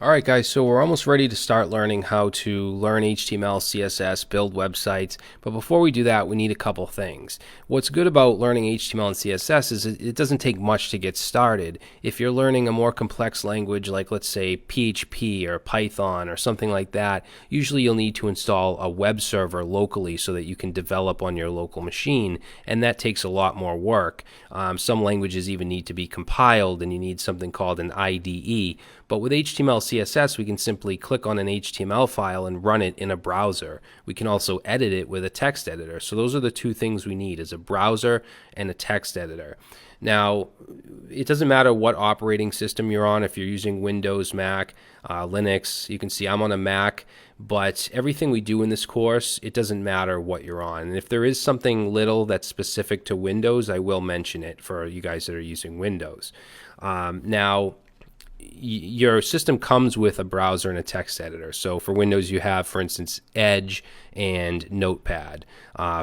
Alright guys, so we're almost ready to start learning how to learn HTML, CSS, build websites, but before we do that we need a couple things. What's good about learning HTML and CSS is it doesn't take much to get started. If you're learning a more complex language like let's say PHP or Python or something like that, usually you'll need to install a web server locally so that you can develop on your local machine, and that takes a lot more work. Some languages even need to be compiled and you need something called an IDE. But with HTML CSS, we can simply click on an HTML file and run it in a browser. We can also edit it with a text editor. So those are the two things we need, is a browser and a text editor. Now, it doesn't matter what operating system you're on. If you're using Windows, Mac, Linux, you can see I'm on a Mac, but everything we do in this course, it doesn't matter what you're on. And if there is something little that's specific to Windows, I will mention it for you guys that are using Windows. Now, your system comes with a browser and a text editor. So for Windows you have, for instance, Edge and Notepad.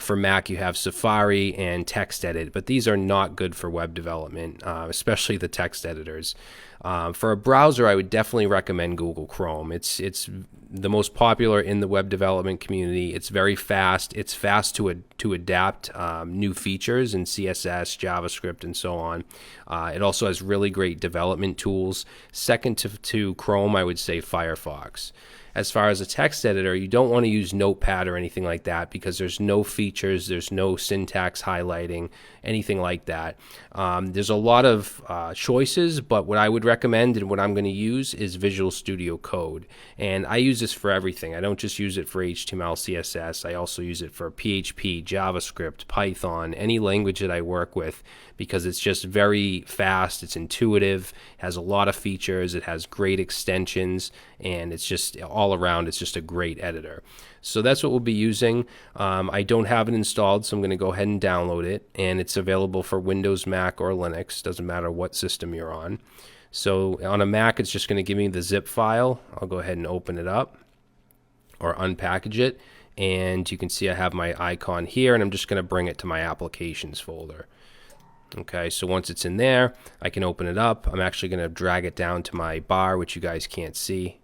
For Mac you have Safari and TextEdit, but these are not good for web development, especially the text editors. For a browser, I would definitely recommend Google Chrome. It's the most popular in the web development community. It's very fast. It's fast to adapt new features in CSS, JavaScript, and so on. It also has really great development tools. Second to Chrome, I would say Firefox. As far as a text editor, you don't want to use Notepad or anything like that because there's no features, there's no syntax highlighting, anything like that. There's a lot of choices, but what I would recommend and what I'm going to use is Visual Studio Code. And I use this for everything. I don't just use it for HTML, CSS. I also use it for PHP, JavaScript, Python, any language that I work with, because it's just very fast, it's intuitive, has a lot of features, it has great extensions, and it's just all around, it's just a great editor. So that's what we'll be using. I don't have it installed, so I'm going to go ahead and download it, and it's available for Windows, Mac, or Linux. Doesn't matter what system you're on. So on a Mac, it's just going to give me the zip file. I'll go ahead and open it up or unpackage it, and you can see I have my icon here, and I'm just going to bring it to my applications folder. Okay, so once it's in there, I can open it up. I'm actually going to drag it down to my bar, which you guys can't see,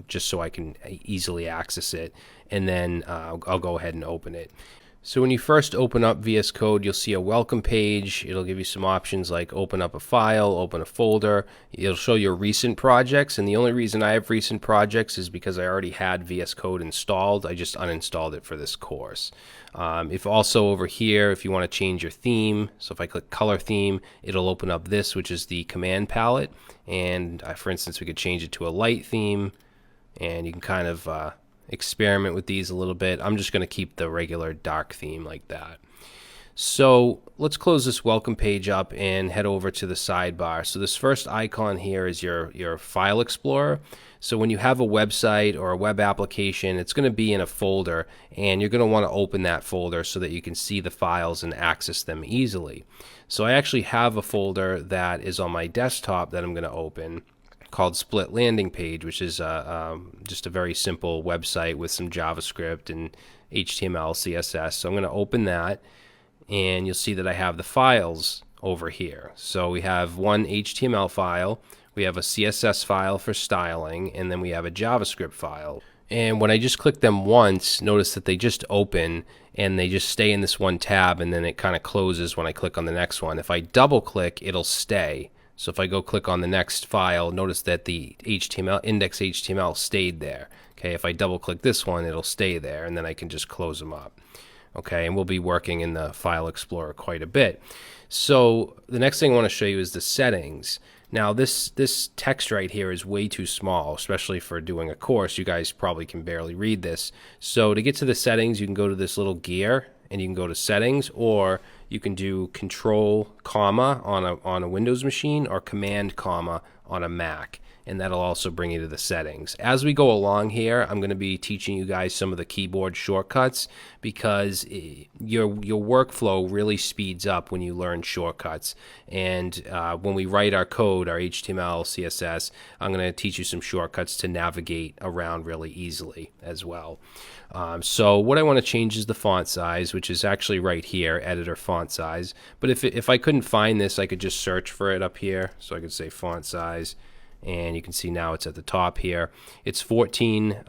just so I can easily access it, and then I'll go ahead and open it. So when you first open up VS Code, you'll see a welcome page. It'll give you some options like open up a file, open a folder. It'll show your recent projects, and the only reason I have recent projects is because I already had VS Code installed. I just uninstalled it for this course. If also over here, if you want to change your theme, so if I click color theme, it'll open up this, which is the command palette. And for instance, we could change it to a light theme, and you can kind of experiment with these a little bit. I'm just going to keep the regular dark theme like that. So let's close this welcome page up and head over to the sidebar. So this first icon here is your file explorer. So when you have a website or a web application, it's going to be in a folder, and you're going to want to open that folder so that you can see the files and access them easily. So I actually have a folder that is on my desktop that I'm going to open, called Split Landing Page, which is just a very simple website with some JavaScript and HTML, CSS. So I'm going to open that, and you'll see that I have the files over here. So we have one HTML file, we have a CSS file for styling, and then we have a JavaScript file. And when I just click them once, notice that they just open and they just stay in this one tab, and then it kind of closes when I click on the next one. If I double click, it'll stay. So if I go click on the next file, notice that the HTML, index.html stayed there. Okay, if I double click this one, it'll stay there, and then I can just close them up. Okay, and we'll be working in the File Explorer quite a bit. So the next thing I want to show you is the settings. Now this text right here is way too small, especially for doing a course. You guys probably can barely read this. So to get to the settings, you can go to this little gear, and you can go to settings, or you can do control comma on a Windows machine, or command comma on a Mac, and that'll also bring you to the settings. As we go along here, I'm going to be teaching you guys some of the keyboard shortcuts, because your workflow really speeds up when you learn shortcuts. And when we write our code, our HTML, CSS, I'm going to teach you some shortcuts to navigate around really easily as well. So what I want to change is the font size, which is actually right here, editor font size. But if I couldn't find this, I could just search for it up here. So I could say font size, and you can see now it's at the top here. It's 14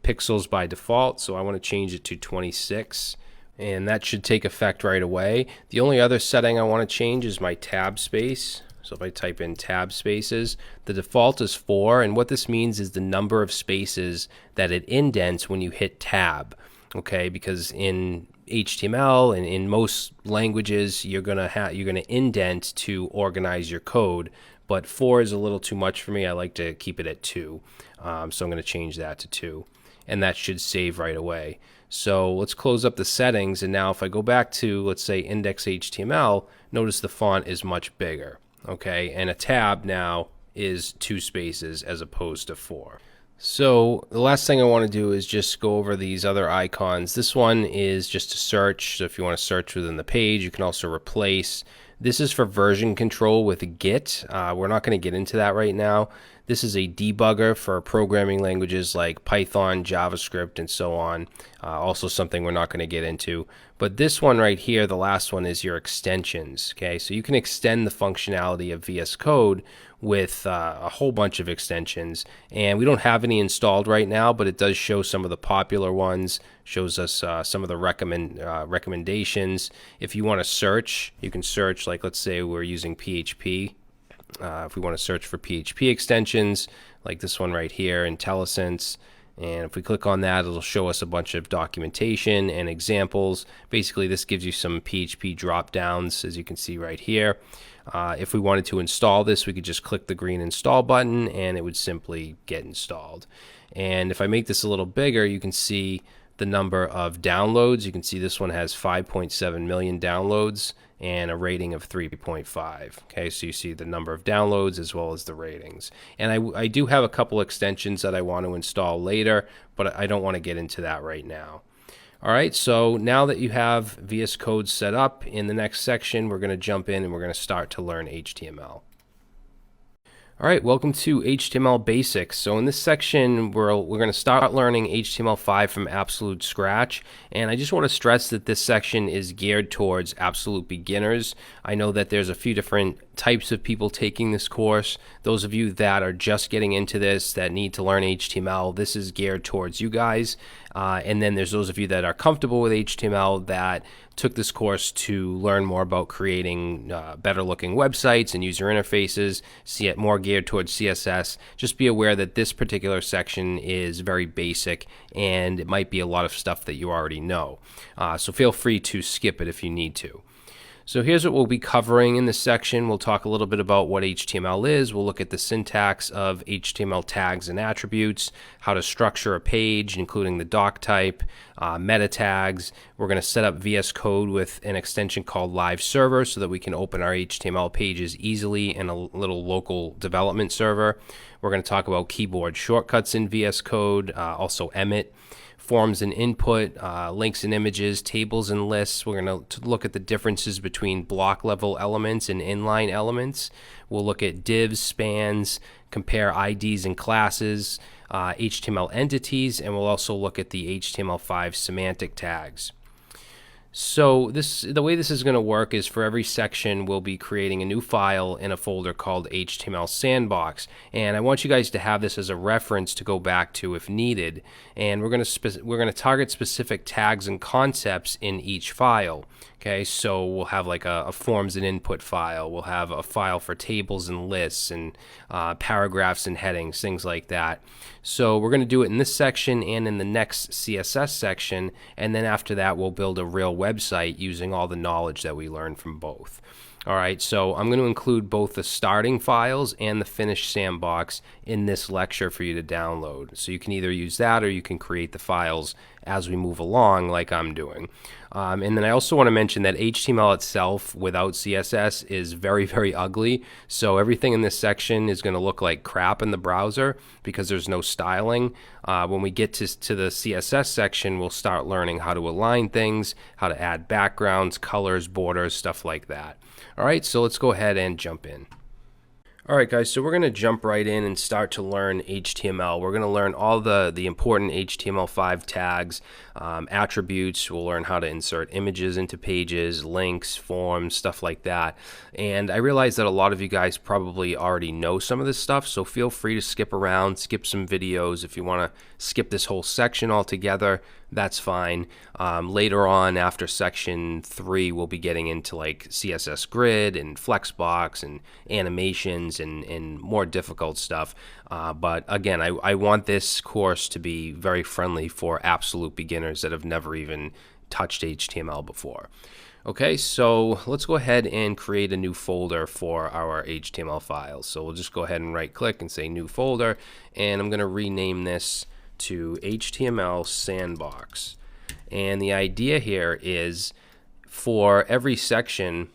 pixels by default, so I want to change it to 26, and that should take effect right away. The only other setting I want to change is my tab space. So if I type in tab spaces, the default is 4, and what this means is the number of spaces that it indents when you hit tab. Okay, because in HTML and in most languages you're gonna indent to organize your code, but 4 is a little too much for me. I like to keep it at 2, so I'm going to change that to 2, and that should save right away. So let's close up the settings, and now if I go back to, let's say, index.html, notice the font is much bigger. Okay, and a tab now is 2 spaces as opposed to 4. So the last thing I want to do is just go over these other icons. This one is just to search. So if you want to search within the page, you can also replace. This is for version control with Git. We're not going to get into that right now. This is a debugger for programming languages like Python, JavaScript, and so on. Also something we're not going to get into. But this one right here, the last one, is your extensions. Okay, so you can extend the functionality of VS Code with a whole bunch of extensions, and we don't have any installed right now, but it does show some of the popular ones, shows us some of the recommendations. If you want to search, you can search, like let's say we're using PHP. If we want to search for PHP extensions, like this one right here, IntelliSense, and if we click on that, it'll show us a bunch of documentation and examples. Basically, this gives you some PHP drop downs, as you can see right here. If we wanted to install this, we could just click the green install button and it would simply get installed. And if I make this a little bigger, you can see the number of downloads. You can see this one has 5.7 million downloads and a rating of 3.5. Okay, so you see the number of downloads as well as the ratings. And I do have a couple extensions that I want to install later, but I don't want to get into that right now. All right, so now that you have VS Code set up, in the next section we're going to jump in and we're going to start to learn HTML. All right, welcome to HTML Basics. So in this section, we're going to start learning HTML5 from absolute scratch. And I just want to stress that this section is geared towards absolute beginners. I know that there's a few different types of people taking this course. Those of you that are just getting into this, that need to learn HTML, this is geared towards you guys. And then there's those of you that are comfortable with HTML that took this course to learn more about creating better looking websites and user interfaces, see it more geared towards CSS. Just be aware that this particular section is very basic and it might be a lot of stuff that you already know. So feel free to skip it if you need to. So here's what we'll be covering in this section. We'll talk a little bit about what HTML is. We'll look at the syntax of HTML tags and attributes, how to structure a page, including the doctype, meta tags. We're going to set up VS Code with an extension called Live Server so that we can open our HTML pages easily in a little local development server. We're going to talk about keyboard shortcuts in VS Code, also Emmet. Forms and input, links and images, tables and lists. We're going to look at the differences between block level elements and inline elements. We'll look at divs, spans, compare IDs and classes, HTML entities, and we'll also look at the HTML5 semantic tags. So the way this is going to work is for every section we'll be creating a new file in a folder called HTML Sandbox, and I want you guys to have this as a reference to go back to if needed. And we're going to target specific tags and concepts in each file. Okay, so we'll have like a forms and input file. We'll have a file for tables and lists and paragraphs and headings, things like that. So we're going to do it in this section and in the next CSS section, and then after that we'll build a real website using all the knowledge that we learned from both. All right, so I'm going to include both the starting files and the finished sandbox in this lecture for you to download. So you can either use that or you can create the files as we move along like I'm doing. And then I also want to mention that HTML itself without CSS is very, very ugly. So everything in this section is going to look like crap in the browser because there's no styling. When we get to the CSS section, we'll start learning how to align things, how to add backgrounds, colors, borders, stuff like that. All right, so let's go ahead and jump in. Alright guys, so we're going to jump right in and start to learn HTML. We're going to learn all the important HTML5 tags, attributes. We'll learn how to insert images into pages, links, forms, stuff like that. And I realize that a lot of you guys probably already know some of this stuff, so feel free to skip around, skip some videos. If you want to skip this whole section altogether, that's fine. Later on, after section 3, we'll be getting into like CSS Grid and Flexbox and animations and more difficult stuff. But again, I want this course to be very friendly for absolute beginners that have never even touched HTML before. Okay, so let's go ahead and create a new folder for our HTML files. So we'll just go ahead and right click and say new folder, and I'm going to rename this to HTML Sandbox. And the idea here is for every section,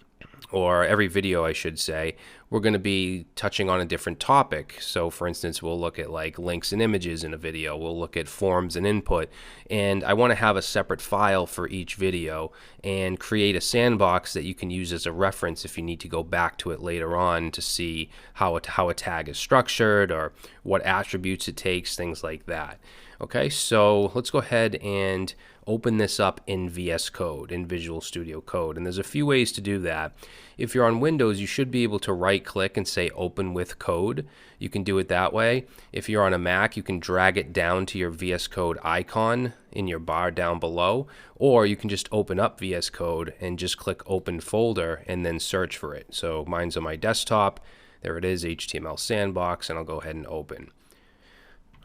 or every video I should say, we're going to be touching on a different topic. So for instance, we'll look at like links and images in a video, we'll look at forms and input, and I want to have a separate file for each video and create a sandbox that you can use as a reference if you need to go back to it later on to see how a tag is structured or what attributes it takes, things like that. Okay, so let's go ahead and open this up in VS Code, in Visual Studio Code. And there's a few ways to do that. If you're on Windows, you should be able to right click and say open with code. You can do it that way. If you're on a Mac, you can drag it down to your VS Code icon in your bar down below, or you can just open up VS Code and just click open folder and then search for it. So mine's on my desktop. There it is, HTML Sandbox, and I'll go ahead and open.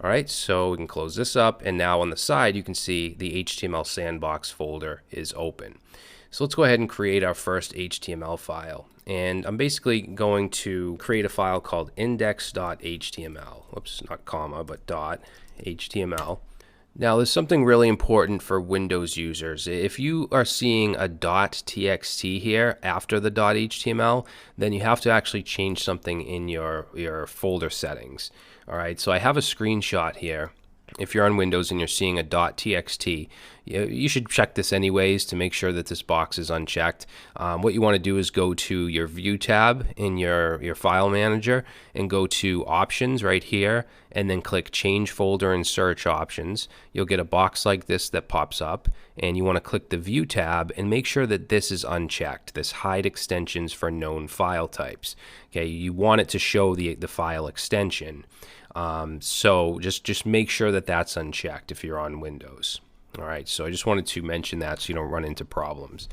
Alright, so we can close this up, and now on the side you can see the HTML Sandbox folder is open. So let's go ahead and create our first HTML file. And I'm basically going to create a file called index.html. Whoops, not comma, but .html. Now there's something really important for Windows users. If you are seeing a .txt here after the .html, then you have to actually change something in your folder settings. Alright, so I have a screenshot here. If you're on Windows and you're seeing a .txt, you should check this anyways to make sure that this box is unchecked. What you want to do is go to your View tab in your file manager and go to Options right here, and then click Change Folder and Search Options. You'll get a box like this that pops up, and you want to click the View tab and make sure that this is unchecked, this Hide Extensions for Known File Types. Okay, you want it to show the file extension. So just make sure that that's unchecked if you're on Windows. Alright, so I just wanted to mention that so you don't run into problems.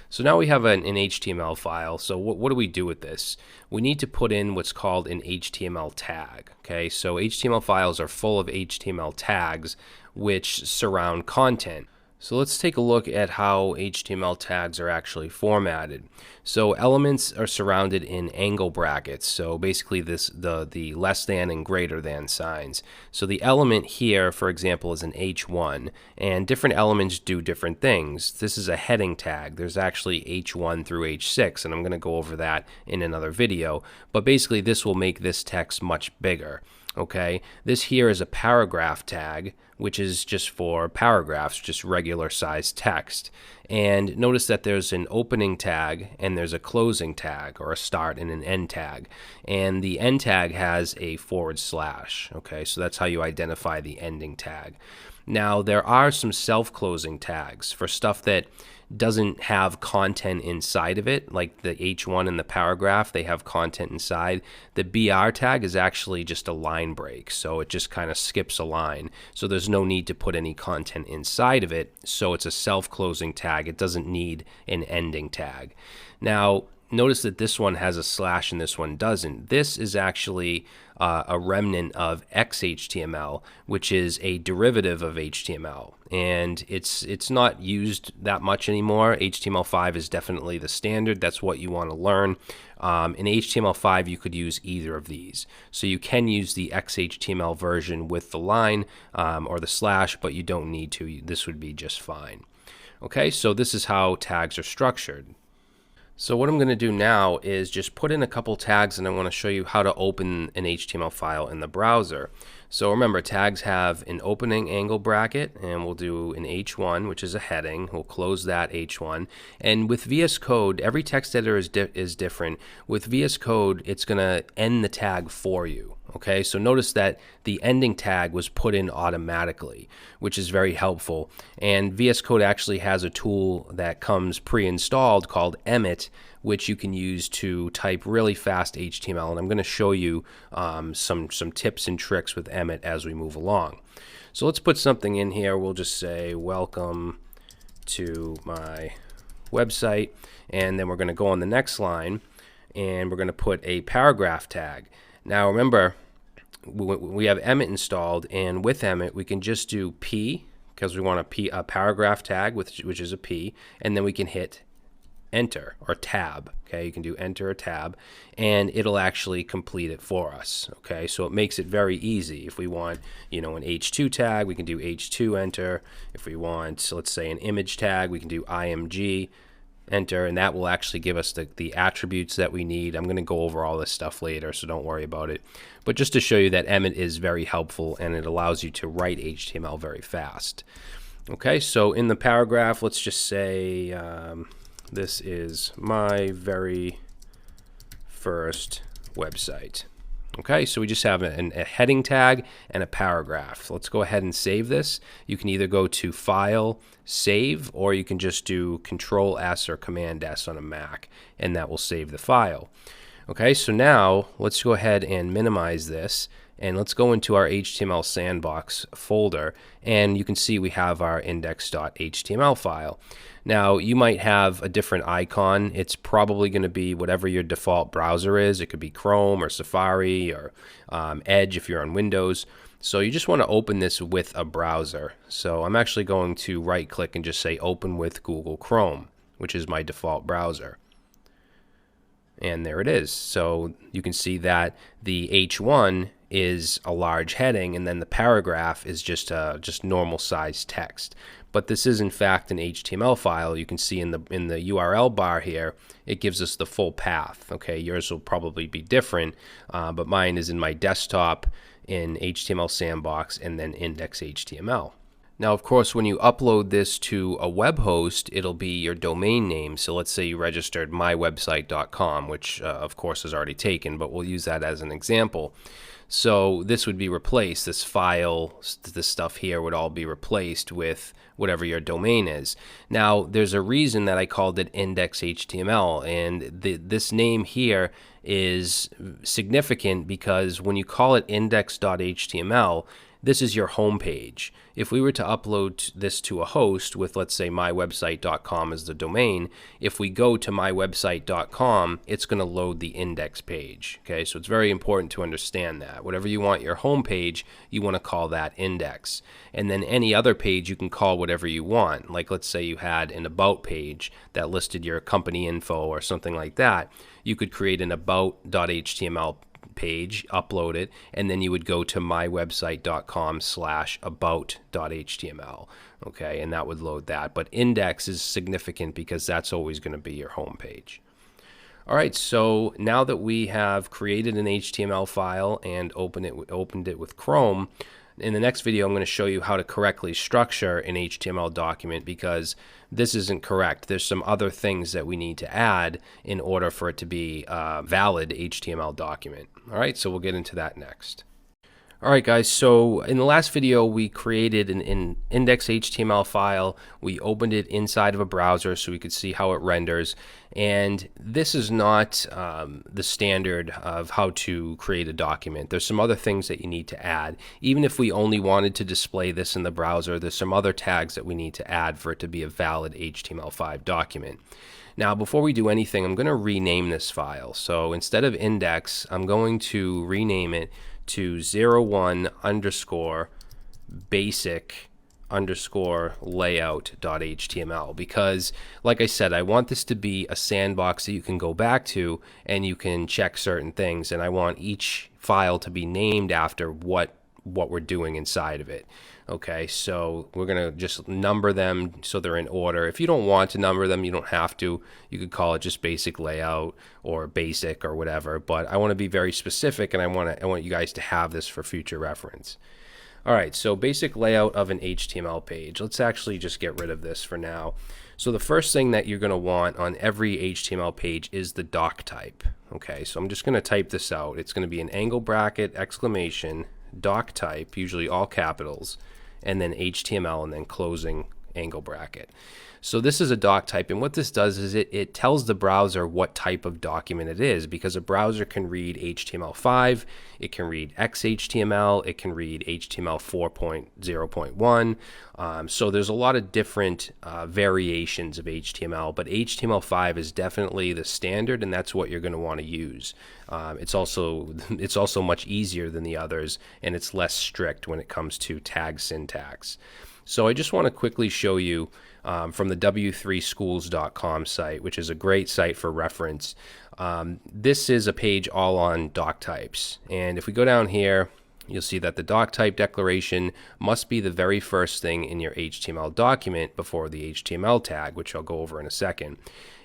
So now we have an HTML file. So what do we do with this? We need to put in what's called an HTML tag. Okay, so HTML files are full of HTML tags which surround content. So let's take a look at how HTML tags are actually formatted. So elements are surrounded in angle brackets. So basically the less than and greater than signs. So the element here, for example, is an H1, and different elements do different things. This is a heading tag. There's actually H1 through H6, and I'm going to go over that in another video. But basically this will make this text much bigger. Okay, this here is a paragraph tag, which is just for paragraphs, just regular sized text. And notice that there's an opening tag and there's a closing tag, or a start and an end tag. And the end tag has a /. Okay, so that's how you identify the ending tag. Now there are some self-closing tags for stuff that doesn't have content inside of it, like the H1 and the paragraph, they have content inside. The BR tag is actually just a line break, so it just kind of skips a line. So there's no need to put any content inside of it, so it's a self-closing tag. It doesn't need an ending tag. Now, notice that this one has a / and this one doesn't. This is actually a remnant of XHTML, which is a derivative of HTML, and it's not used that much anymore. HTML5 is definitely the standard. That's what you want to learn. In HTML5 you could use either of these. So you can use the XHTML version with the line or the /, but you don't need to. This would be just fine. Okay, so this is how tags are structured. So what I'm going to do now is just put in a couple tags, and I want to show you how to open an HTML file in the browser. So remember, tags have an opening angle bracket, and we'll do an H1, which is a heading. We'll close that H1. And with VS Code, every text editor is different. With VS Code, it's going to end the tag for you. Okay, so notice that the ending tag was put in automatically, which is very helpful. And VS Code actually has a tool that comes pre-installed called Emmet, which you can use to type really fast HTML. And I'm going to show you some tips and tricks with Emmet as we move along. So let's put something in here. We'll just say, welcome to my website. And then we're going to go on the next line, and we're going to put a paragraph tag. Now remember, we have Emmet installed, and with Emmet we can just do P, because we want a paragraph tag, which is a P, and then we can hit enter or tab. Okay, you can do enter or tab, and it'll actually complete it for us. Okay, so it makes it very easy. If we want, an H2 tag, we can do H2 enter. If we want, let's say, an image tag, we can do IMG enter, and that will actually give us the attributes that we need. I'm going to go over all this stuff later, so don't worry about it. But just to show you that Emmet is very helpful, and it allows you to write HTML very fast. Okay, so in the paragraph, let's just say this is my very first website. Okay, so we just have a heading tag and a paragraph. Let's go ahead and save this. You can either go to File, Save, or you can just do Control S or Command S on a Mac, and that will save the file. Okay, so now let's go ahead and minimize this, and let's go into our HTML sandbox folder, and you can see we have our index.html file. Now, you might have a different icon. It's probably going to be whatever your default browser is. It could be Chrome or Safari or Edge if you're on Windows. So you just want to open this with a browser. So I'm actually going to right-click and just say Open with Google Chrome, which is my default browser. And there it is. So you can see that the H1 is a large heading, and then the paragraph is just normal sized text. But this is in fact an HTML file. You can see in the URL bar here, it gives us the full path. Okay, yours will probably be different, but mine is in my desktop in HTML sandbox and then index.html. Now, of course, when you upload this to a web host, it'll be your domain name. So let's say you registered mywebsite.com, which of course is already taken, but we'll use that as an example. So this would be replaced. This file, this stuff here would all be replaced with whatever your domain is. Now, there's a reason that I called it index.html, and this name here is significant because when you call it index.html, this is your home page. If we were to upload this to a host with, let's say, mywebsite.com as the domain, if we go to mywebsite.com, it's going to load the index page. Okay, so it's very important to understand that. Whatever you want your home page, you want to call that index. And then any other page you can call whatever you want. Like let's say you had an about page that listed your company info or something like that. You could create an about.html page, upload it, and then you would go to mywebsite.com/about.html. Okay, and that would load that. But index is significant because that's always going to be your home page. All right, so now that we have created an HTML file and opened it with Chrome, in the next video I'm going to show you how to correctly structure an HTML document, because this isn't correct. There's some other things that we need to add in order for it to be a valid HTML document. All right, so we'll get into that next. All right, guys, so in the last video, we created an index.html file. We opened it inside of a browser so we could see how it renders. And this is not the standard of how to create a document. There's some other things that you need to add. Even if we only wanted to display this in the browser, there's some other tags that we need to add for it to be a valid HTML5 document. Now, before we do anything, I'm going to rename this file. So instead of index, I'm going to rename it to 01_basic_layout.html, because like I said, I want this to be a sandbox that you can go back to and you can check certain things, and I want each file to be named after what what we're doing inside of it. Okay, so we're going to just number them so they're in order. If you don't want to number them, you don't have to. You could call it just basic layout or basic or whatever, but I want to be very specific, and I want you guys to have this for future reference. All right, so basic layout of an HTML page. Let's actually just get rid of this for now. So the first thing that you're going to want on every HTML page is the Doctype. Okay, so I'm just going to type this out. It's going to be an angle bracket, exclamation, Doctype, usually all capitals, and then HTML, and then closing angle bracket. So this is a Doctype, and what this does is it tells the browser what type of document it is, because a browser can read HTML5, it can read XHTML, it can read HTML 4.0.1. So there's a lot of different variations of HTML, but HTML5 is definitely the standard, and that's what you're going to want to use. It's also much easier than the others, and it's less strict when it comes to tag syntax. So I just want to quickly show you from the w3schools.com site, which is a great site for reference. This is a page all on doctypes. And if we go down here, you'll see that the doctype declaration must be the very first thing in your HTML document before the HTML tag, which I'll go over in a second.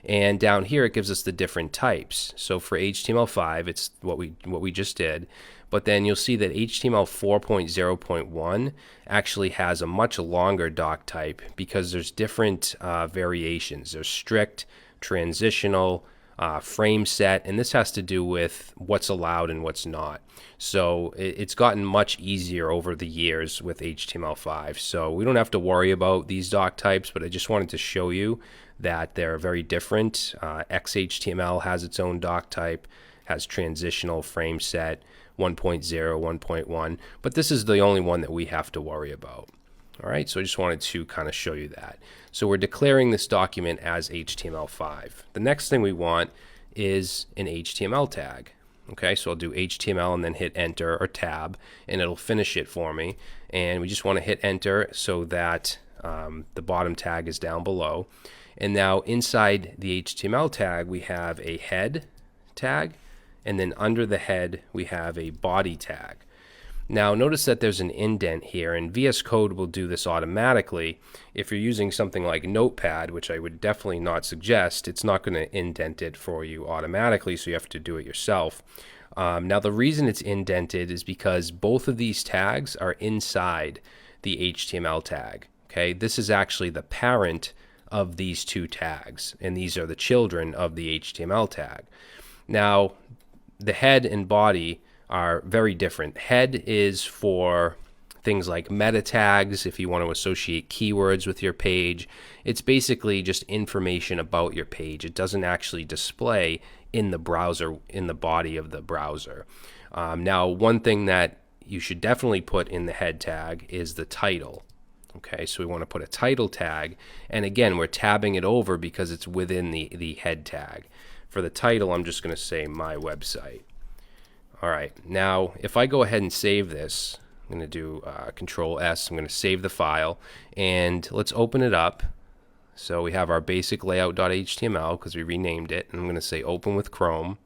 And down here it gives us the different types. So for HTML5, it's what we just did. But then you'll see that HTML 4.0.1 actually has a much longer doctype because there's different variations. There's strict, transitional, frame set, and this has to do with what's allowed and what's not. So it's gotten much easier over the years with HTML5. So we don't have to worry about these doctypes, but I just wanted to show you that they're very different. XHTML has its own doctype, has transitional, frame set, 1.0, 1.1, but this is the only one that we have to worry about. All right, so I just wanted to kind of show you that. So we're declaring this document as HTML5. The next thing we want is an HTML tag. Okay, so I'll do HTML and then hit enter or tab, and it'll finish it for me. And we just want to hit enter so that the bottom tag is down below. And now inside the HTML tag, we have a head tag, and then under the head we have a body tag. Now notice that there's an indent here, and VS Code will do this automatically. If you're using something like Notepad, which I would definitely not suggest, it's not going to indent it for you automatically, so you have to do it yourself. Now the reason it's indented is because both of these tags are inside the HTML tag. Okay, this is actually the parent of these two tags, and these are the children of the HTML tag. Now the head and body are very different. Head is for things like meta tags, if you want to associate keywords with your page. It's basically just information about your page. It doesn't actually display in the browser, in the body of the browser. Now, one thing that you should definitely put in the head tag is the title. Okay, so we want to put a title tag, and again, we're tabbing it over because it's within the head tag. For the title, I'm just going to say my website. All right, now if I go ahead and save this, I'm going to do Control S. I'm going to save the file, and let's open it up. So we have our basic layout.html because we renamed it, and I'm going to say open with Chrome.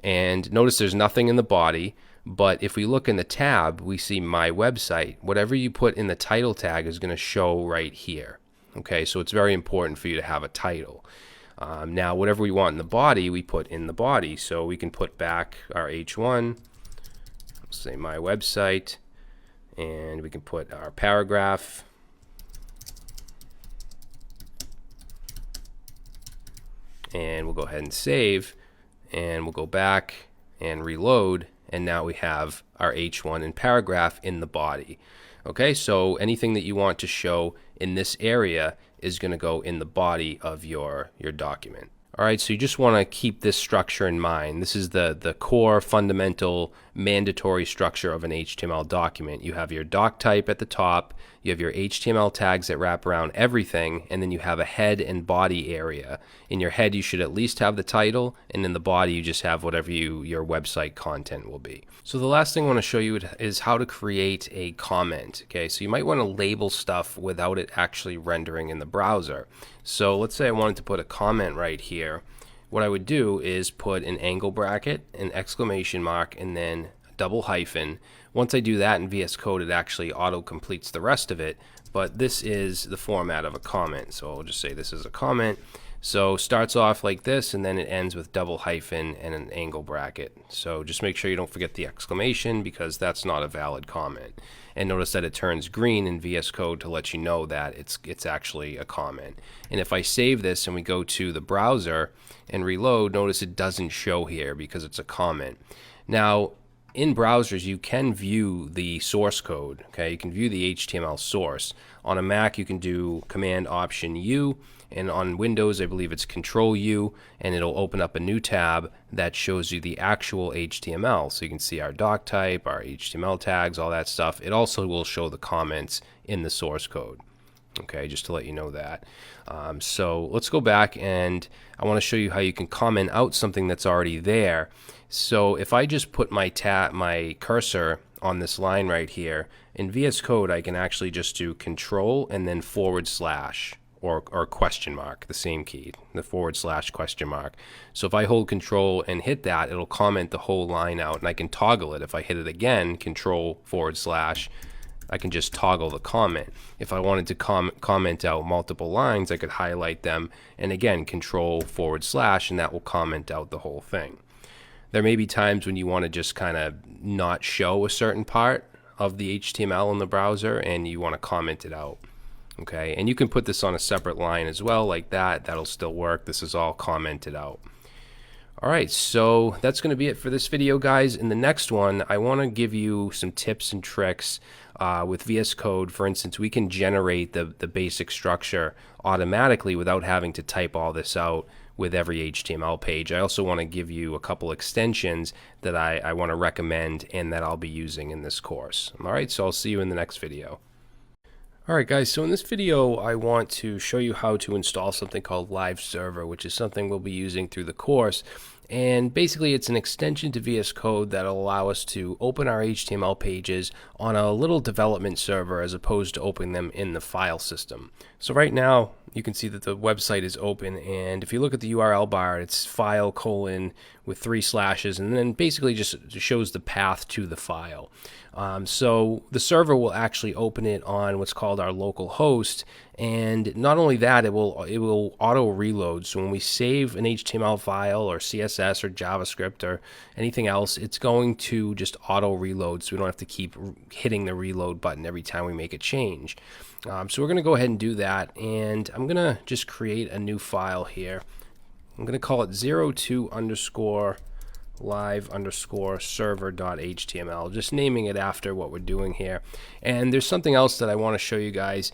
And notice there's nothing in the body, but if we look in the tab, we see my website. Whatever you put in the title tag is going to show right here. Okay, so it's very important for you to have a title. Now, whatever we want in the body, we put in the body. So we can put back our H1, say my website, and we can put our paragraph. And we'll go ahead and save, and we'll go back and reload, and now we have our H1 and paragraph in the body. Okay, so anything that you want to show in this area is going to go in the body of your document. All right, so you just want to keep this structure in mind. This is the core, fundamental, mandatory structure of an HTML document. You have your doc type at the top, you have your HTML tags that wrap around everything, and then you have a head and body area. In your head, you should at least have the title, and in the body, you just have whatever your website content will be. So the last thing I want to show you is how to create a comment. Okay, so you might want to label stuff without it actually rendering in the browser. So let's say I wanted to put a comment right here. What I would do is put an angle bracket, an exclamation mark, and then double hyphen. Once I do that in VS Code, it actually auto completes the rest of it, but this is the format of a comment. So I'll just say this is a comment. So starts off like this, and then it ends with double hyphen and an angle bracket. So just make sure you don't forget the exclamation, because that's not a valid comment. And notice that it turns green in VS Code to let you know that it's actually a comment. And if I save this and we go to the browser and reload, notice it doesn't show here because it's a comment. Now, in browsers, you can view the source code. Okay, you can view the HTML source. On a Mac, you can do Command Option U, and on Windows, I believe it's Control U, and it'll open up a new tab that shows you the actual HTML. So you can see our doctype, our HTML tags, all that stuff. It also will show the comments in the source code. Okay, just to let you know that. So let's go back, and I want to show you how you can comment out something that's already there. So if I just put my cursor on this line right here, in VS Code I can actually just do Control and then / or question mark, the same key, the / question mark. So if I hold Control and hit that, it'll comment the whole line out, and I can toggle it. If I hit it again, Control / I can just toggle the comment. If I wanted to comment out multiple lines, I could highlight them and again Control / and that will comment out the whole thing. There may be times when you want to just kind of not show a certain part of the HTML in the browser and you want to comment it out. Okay, and you can put this on a separate line as well, like that. That'll still work. This is all commented out. Alright, so that's going to be it for this video, guys. In the next one, I want to give you some tips and tricks with VS Code. For instance, we can generate the basic structure automatically without having to type all this out with every HTML page. I also want to give you a couple extensions that I want to recommend and that I'll be using in this course. Alright, so I'll see you in the next video. Alright guys, so in this video I want to show you how to install something called Live Server, which is something we'll be using through the course. And basically it's an extension to VS Code that'll allow us to open our HTML pages on a little development server as opposed to opening them in the file system. So right now you can see that the website is open, and if you look at the URL bar, it's file : with 3 slashes, and then basically just shows the path to the file. So the server will actually open it on what's called our local host, and not only that, it will auto reload. So when we save an HTML file or CSS or JavaScript or anything else, it's going to just auto reload, so we don't have to keep hitting the reload button every time we make a change. So we're going to go ahead and do that, and I'm going to just create a new file here. I'm going to call it 02_live_server.html, just naming it after what we're doing here. And there's something else that I want to show you guys.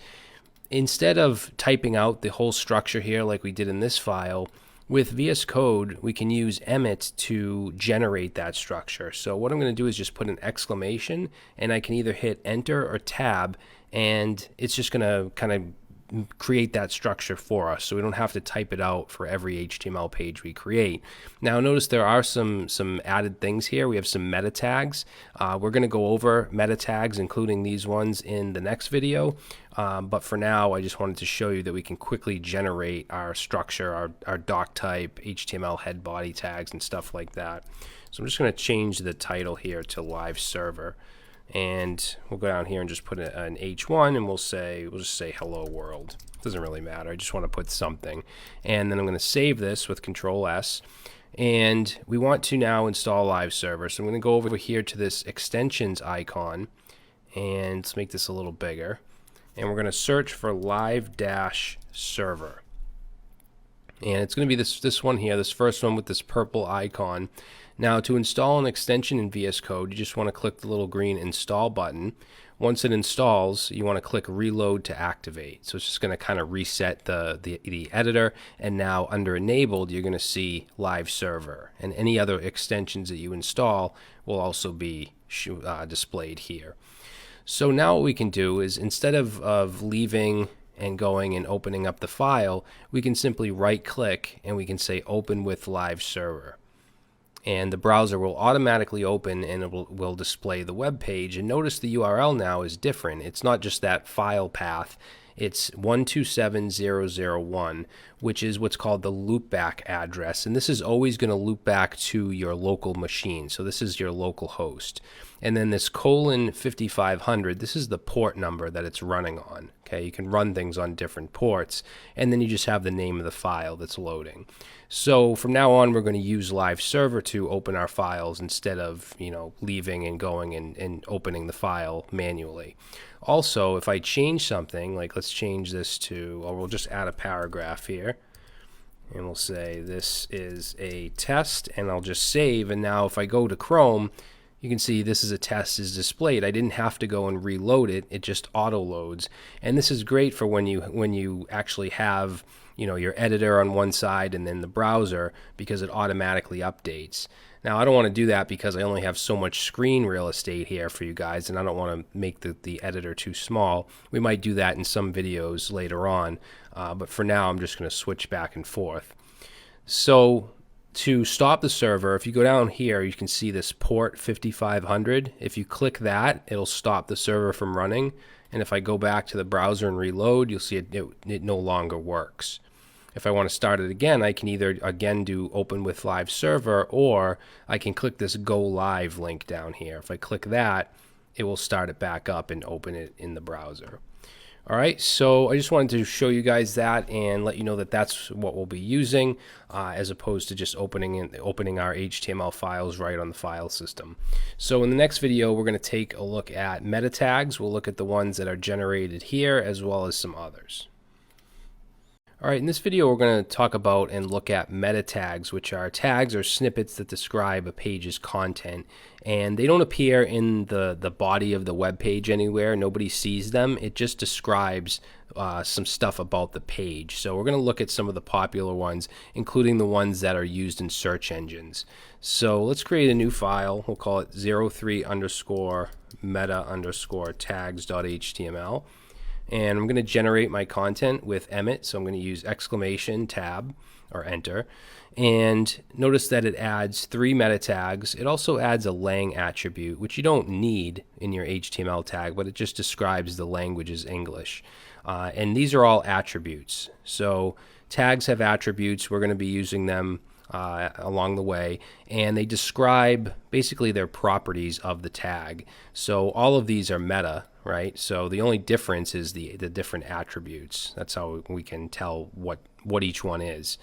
Instead of typing out the whole structure here like we did in this file, with VS Code we can use Emmet to generate that structure. So what I'm going to do is just put an exclamation, and I can either hit Enter or Tab, and it's just going to kind of create that structure for us, so we don't have to type it out for every HTML page we create. Now notice there are some added things here. We have some meta tags. We're going to go over meta tags, including these ones, in the next video, but for now I just wanted to show you that we can quickly generate our structure, our doctype, HTML head body tags and stuff like that. So I'm just going to change the title here to Live Server. And we'll go down here and just put an H1, and we'll just say hello world. Doesn't really matter. I just want to put something. And then I'm going to save this with Control S. And we want to now install Live Server. So I'm going to go over here to this extensions icon, and let's make this a little bigger. And we're going to search for live-server. And it's going to be this one here, this first one with this purple icon. Now to install an extension in VS Code, you just want to click the little green install button. Once it installs, you want to click reload to activate. So it's just going to kind of reset the editor, and now under enabled you're going to see Live Server, and any other extensions that you install will also be displayed here. So now what we can do is, instead of leaving and going and opening up the file, we can simply right click and we can say open with Live Server. And the browser will automatically open, and it will display the web page. And notice the URL now is different. It's not just that file path. It's 127.0.0.1, which is what's called the loopback address. And this is always going to loop back to your local machine. So this is your local host. And then this :5500, this is the port number that it's running on. Okay, you can run things on different ports, and then you just have the name of the file that's loading. So from now on, we're going to use Live Server to open our files instead of, leaving and going and opening the file manually. Also, if I change something, like let's change this to, or we'll just add a paragraph here, and we'll say this is a test, and I'll just save. And now if I go to Chrome, you can see this is a test is displayed. I didn't have to go and reload it. It just auto loads. And this is great for when you actually have, your editor on one side and then the browser, because it automatically updates. Now, I don't want to do that because I only have so much screen real estate here for you guys, and I don't want to make the editor too small. We might do that in some videos later on, but for now, I'm just going to switch back and forth. So to stop the server, if you go down here, you can see this port 5500. If you click that, it'll stop the server from running. And if I go back to the browser and reload, you'll see it no longer works. If I want to start it again, I can either again do open with Live Server, or I can click this Go Live link down here. If I click that, it will start it back up and open it in the browser. All right, so I just wanted to show you guys that and let you know that that's what we'll be using, as opposed to just opening our HTML files right on the file system. So in the next video, we're going to take a look at meta tags. We'll look at the ones that are generated here, as well as some others. All right, in this video, we're going to talk about and look at meta tags, which are tags or snippets that describe a page's content. And they don't appear in the body of the web page anywhere. Nobody sees them. It just describes some stuff about the page. So we're going to look at some of the popular ones, including the ones that are used in search engines. So let's create a new file. We'll call it 03_meta_tags.html. And I'm going to generate my content with Emmet, so I'm going to use exclamation tab or enter. And notice that it adds 3 meta tags. It also adds a lang attribute, which you don't need in your HTML tag, but it just describes the language as English. And these are all attributes. So tags have attributes. We're going to be using them along the way, and they describe basically their properties of the tag. So all of these are meta, right? So the only difference is the different attributes. That's how we can tell what each one is.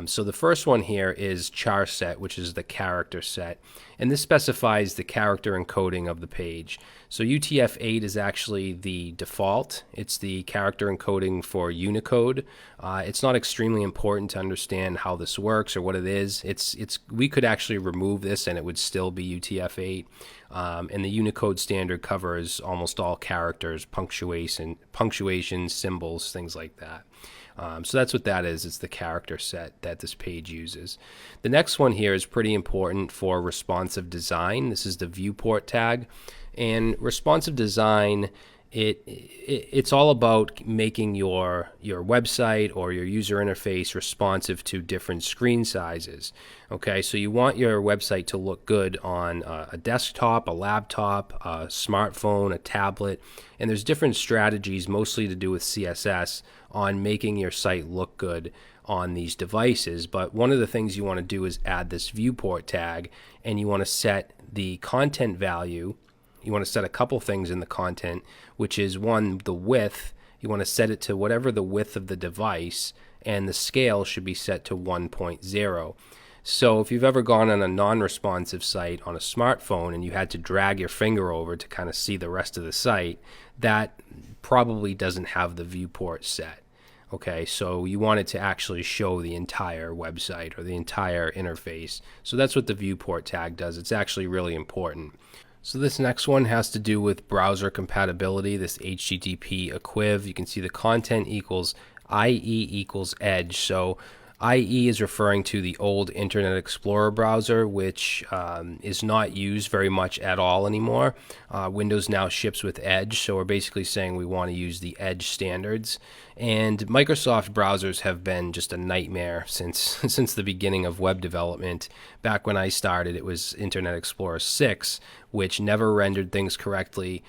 So the first one here is char set, which is the character set, and this specifies the character encoding of the page. So UTF-8 is actually the default. It's the character encoding for Unicode. It's not extremely important to understand how this works or what it is. We could actually remove this and it would still be UTF-8. And the Unicode standard covers almost all characters, punctuation, symbols, things like that. So that's what that is. It's the character set that this page uses. The next one here is pretty important for responsive design. This is the viewport tag. And responsive design, it's all about making your website or your user interface responsive to different screen sizes. Okay, so you want your website to look good on a desktop, a laptop, a smartphone, a tablet, and there's different strategies, mostly to do with CSS, on making your site look good on these devices. But one of the things you want to do is add this viewport tag, and you want to set the content value. You want to set a couple things in the content, which is one, the width. You want to set it to whatever the width of the device, and the scale should be set to 1.0. So if you've ever gone on a non-responsive site on a smartphone and you had to drag your finger over to kind of see the rest of the site, that probably doesn't have the viewport set. Okay, so you want it to actually show the entire website or the entire interface. So that's what the viewport tag does. It's actually really important. So this next one has to do with browser compatibility, this HTTP equiv. You can see the content equals IE equals edge. So IE is referring to the old Internet Explorer browser, which is not used very much at all anymore. Windows now ships with Edge, so we're basically saying we want to use the Edge standards. And Microsoft browsers have been just a nightmare since the beginning of web development. Back when I started, it was Internet Explorer 6, which never rendered things correctly.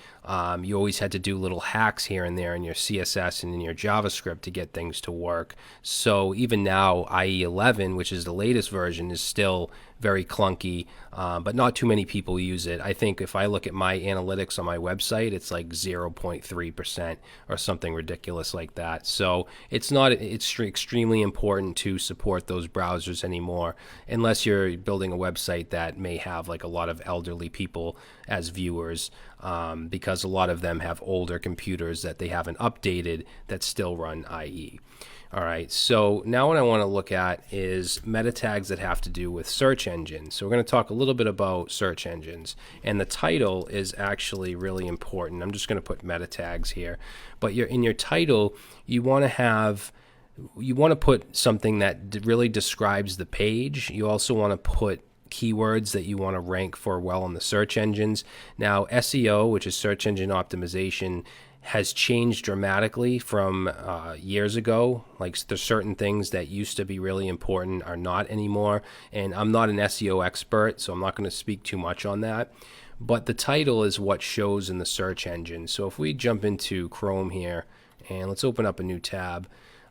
You always had to do little hacks here and there in your CSS and in your JavaScript to get things to work. So even now, IE 11, which is the latest version, is still very clunky, but not too many people use it. I think if I look at my analytics on my website, it's like 0.3% or something ridiculous like that. So it's not extremely important to support those browsers anymore, unless you're building a website that may have like a lot of elderly people as viewers, because a lot of them have older computers that they haven't updated that still run IE. All right, so now what I want to look at is meta tags that have to do with search engines. So we're going to talk a little bit about search engines, and the title is actually really important. I'm just going to put meta tags here, but in your title, you want to put something that really describes the page. You also want to put keywords that you want to rank for well in the search engines. Now, SEO, which is search engine optimization, has changed dramatically from years ago. Like, there's certain things that used to be really important are not anymore. And I'm not an SEO expert, so I'm not going to speak too much on that. But the title is what shows in the search engine. So if we jump into Chrome here, and let's open up a new tab.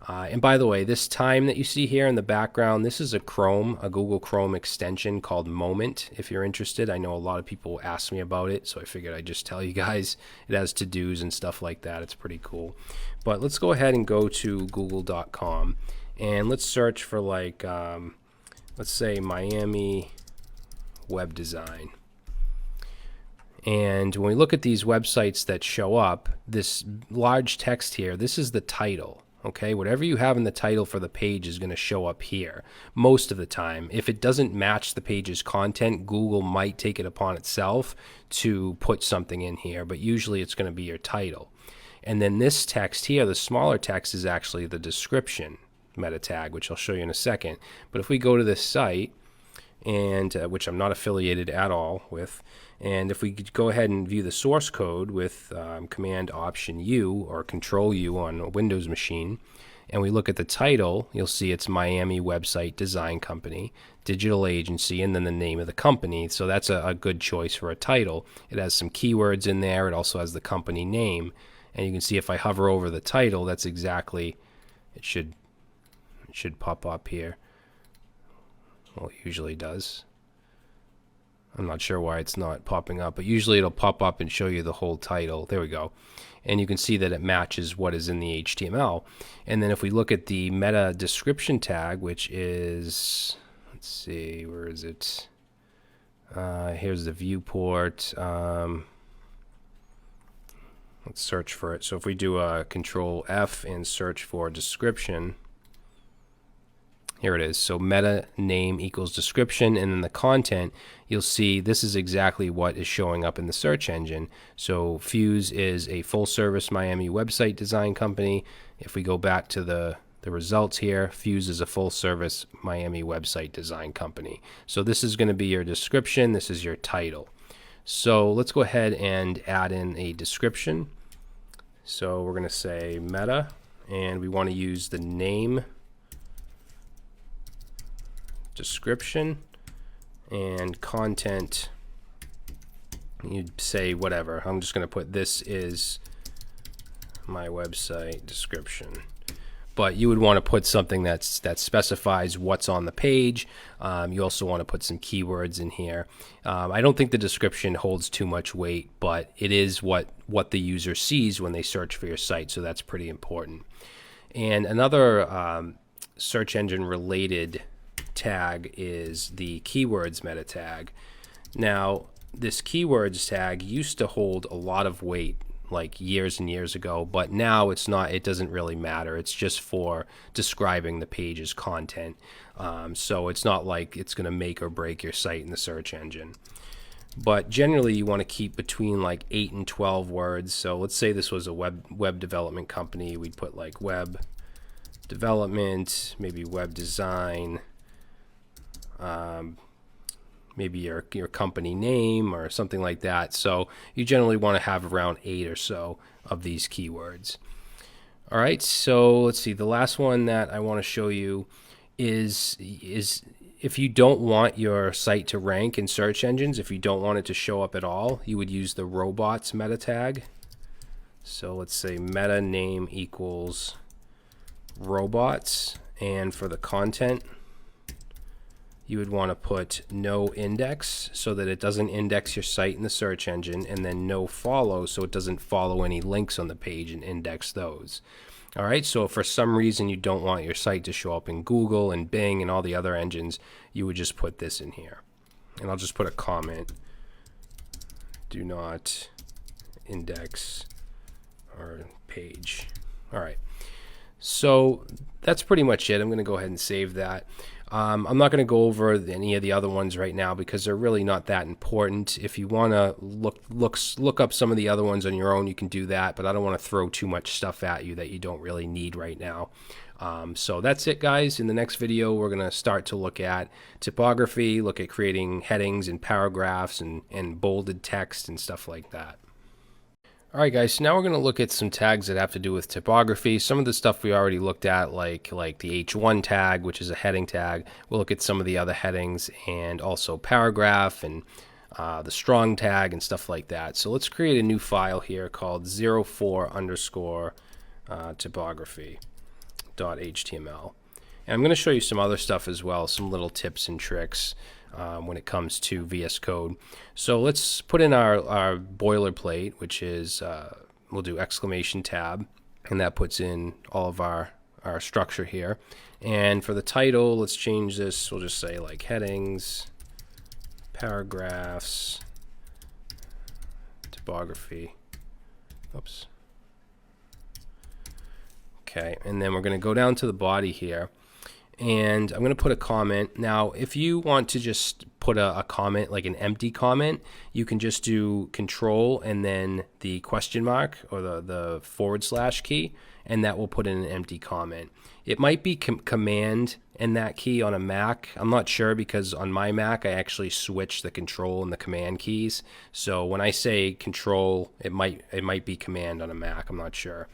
And by the way, this time that you see here in the background, this is a Google Chrome extension called Moment. If you're interested, I know a lot of people ask me about it, so I figured I'd just tell you guys. It has to-dos and stuff like that. It's pretty cool. But let's go ahead and go to google.com, and let's search for, like, let's say Miami web design. And when we look at these websites that show up, this large text here, this is the title. Okay, whatever you have in the title for the page is going to show up here most of the time. If it doesn't match the page's content, Google might take it upon itself to put something in here, but usually it's going to be your title. And then this text here, the smaller text, is actually the description meta tag, which I'll show you in a second. But if we go to this site, and which I'm not affiliated at all with, and if we go ahead and view the source code with Command Option U or Control U on a Windows machine, and we look at the title, you'll see it's Miami Website Design Company, Digital Agency, and then the name of the company. So that's a good choice for a title. It has some keywords in there. It also has the company name. And you can see if I hover over the title, that's exactly, it should pop up here. Well, it usually does. I'm not sure why it's not popping up, but usually it'll pop up and show you the whole title. There we go. And you can see that it matches what is in the HTML. And then if we look at the meta description tag, which is, let's see, where is it? Here's the viewport. Let's search for it. So if we do a Control F and search for description, here it is. So meta name equals description, and then the content, you'll see this is exactly what is showing up in the search engine. So Fuse is a full-service Miami website design company. If we go back to the results here, Fuse is a full-service Miami website design company. So this is going to be your description. This is your title. So let's go ahead and add in a description. So we're going to say meta, and we want to use the name description and content. You'd say whatever. I'm just going to put this is my website description. But you would want to put something that specifies what's on the page. You also want to put some keywords in here. I don't think the description holds too much weight, but it is what the user sees when they search for your site, so that's pretty important. And another search engine related tag is the keywords meta tag. Now, this keywords tag used to hold a lot of weight, like years and years ago, but now it's not. It doesn't really matter. It's just for describing the page's content. So it's not like it's going to make or break your site in the search engine. But generally, you want to keep between like 8 and 12 words. So let's say this was a web development company. We'd put like web development, maybe web design, maybe your company name or something like that. So you generally want to have around 8 or so of these keywords. All right, so let's see. The last one that I want to show you is if you don't want your site to rank in search engines, if you don't want it to show up at all, you would use the robots meta tag. So let's say meta name equals robots, and for the content, you would want to put no index so that it doesn't index your site in the search engine, and then no follow so it doesn't follow any links on the page and index those. All right, so if for some reason you don't want your site to show up in Google and Bing and all the other engines, you would just put this in here. And I'll just put a comment. Do not index our page. All right, so that's pretty much it. I'm going to go ahead and save that. I'm not going to go over any of the other ones right now because they're really not that important. If you want to look up some of the other ones on your own, you can do that, but I don't want to throw too much stuff at you that you don't really need right now. So that's it, guys. In the next video, we're going to start to look at typography, look at creating headings and paragraphs and bolded text and stuff like that. Alright guys, so now we're going to look at some tags that have to do with typography. Some of the stuff we already looked at, like the H1 tag, which is a heading tag. We'll look at some of the other headings and also paragraph and the strong tag and stuff like that. So let's create a new file here called 04_typography.html. And I'm going to show you some other stuff as well, some little tips and tricks when it comes to VS Code. So let's put in our boilerplate, which is, we'll do exclamation tab, and that puts in all of our structure here. And for the title, let's change this. We'll just say like headings, paragraphs, typography. Oops. Okay, and then we're going to go down to the body here. And I'm going to put a comment. Now, if you want to just put a comment, like an empty comment, you can just do Control and then the question mark or the / key, and that will put in an empty comment. It might be Command and that key on a Mac. I'm not sure because on my Mac, I actually switch the Control and the Command keys. So when I say Control, it might be Command on a Mac. I'm not sure.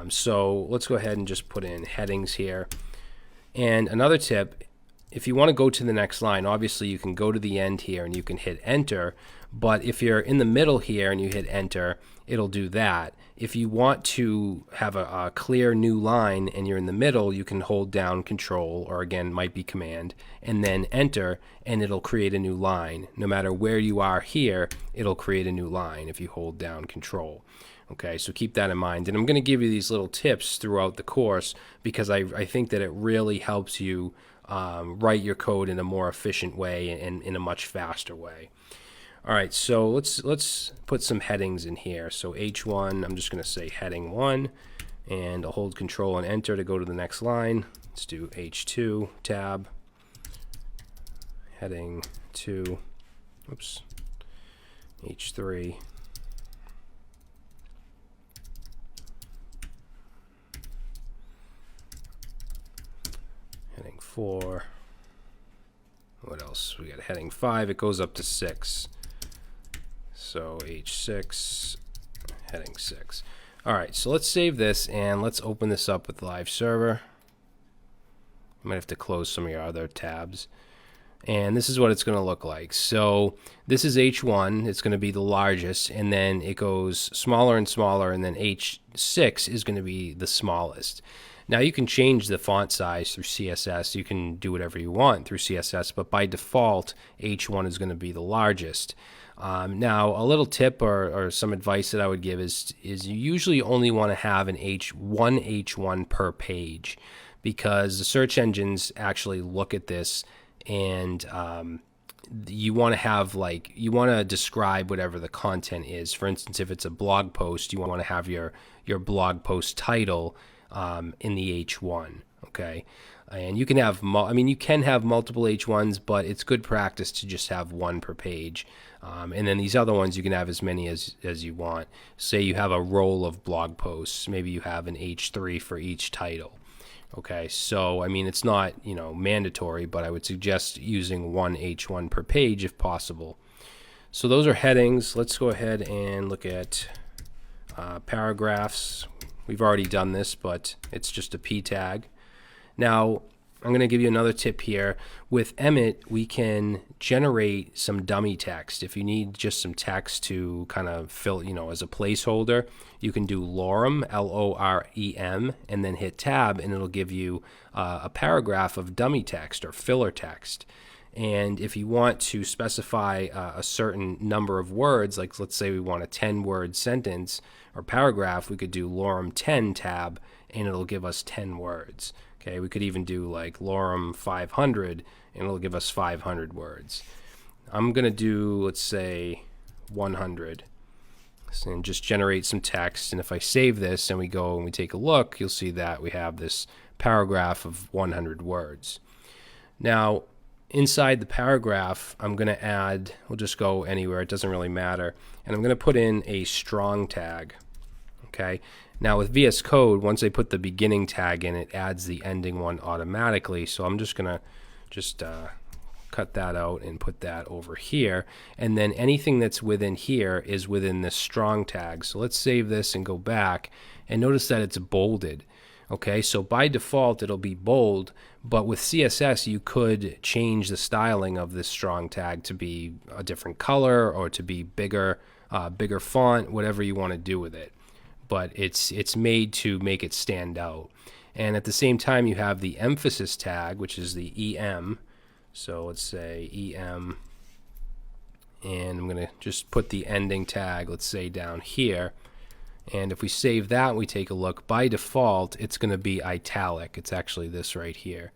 So let's go ahead and just put in headings here. And another tip, if you want to go to the next line, obviously you can go to the end here and you can hit enter, but if you're in the middle here and you hit enter, it'll do that. If you want to have a clear new line and you're in the middle, you can hold down Control, or again, might be Command, and then enter, and it'll create a new line. No matter where you are here, it'll create a new line if you hold down Control. Okay, so keep that in mind. And I'm going to give you these little tips throughout the course because I think that it really helps you write your code in a more efficient way and in a much faster way. All right, so let's put some headings in here. So H1, I'm just going to say heading 1, and I'll hold Control and Enter to go to the next line. Let's do H2 tab, heading 2, oops, H3. Heading 4. What else? We got heading 5. It goes up to 6. So H6, heading 6. All right, so let's save this and let's open this up with Live Server. You might have to close some of your other tabs. And this is what it's going to look like. So this is H1. It's going to be the largest, and then it goes smaller and smaller, and then H6 is going to be the smallest. Now you can change the font size through CSS. You can do whatever you want through CSS, but by default, H1 is going to be the largest. Now, a little tip or some advice that I would give is you usually only want to have an H1 per page, because the search engines actually look at this, and you want to have, like, you want to describe whatever the content is. For instance, if it's a blog post, you want to have your blog post title in the H1, okay? And you can have, you can have multiple H1s, but it's good practice to just have one per page. And then these other ones, you can have as many as you want. Say you have a roll of blog posts, maybe you have an H3 for each title. Okay, so it's not, mandatory, but I would suggest using one H1 per page if possible. So those are headings. Let's go ahead and look at paragraphs. We've already done this, but it's just a P tag. Now, I'm going to give you another tip here. With Emmet, we can generate some dummy text. If you need just some text to kind of fill, as a placeholder, you can do lorem, L-O-R-E-M, and then hit tab, and it'll give you a paragraph of dummy text or filler text. And if you want to specify a certain number of words, like let's say we want a 10-word sentence or paragraph, we could do lorem 10 tab, and it'll give us 10 words. Okay, we could even do like lorem 500, and it'll give us 500 words. I'm going to do, let's say, 100, and just generate some text. And if I save this and we go and we take a look, you'll see that we have this paragraph of 100 words. Now, inside the paragraph, I'm going to add, we'll just go anywhere, it doesn't really matter, and I'm going to put in a strong tag. Okay. Now with VS Code, once I put the beginning tag in, it adds the ending one automatically. So I'm just going to cut that out and put that over here. And then anything that's within here is within this strong tag. So let's save this and go back, and notice that it's bolded. Okay, so by default it'll be bold, but with CSS you could change the styling of this strong tag to be a different color or to be bigger font, whatever you want to do with it. But it's made to make it stand out. And at the same time you have the emphasis tag, which is the EM. So let's say EM, and I'm going to just put the ending tag, let's say, down here. And if we save that and we take a look, by default it's going to be italic. It's actually this right here.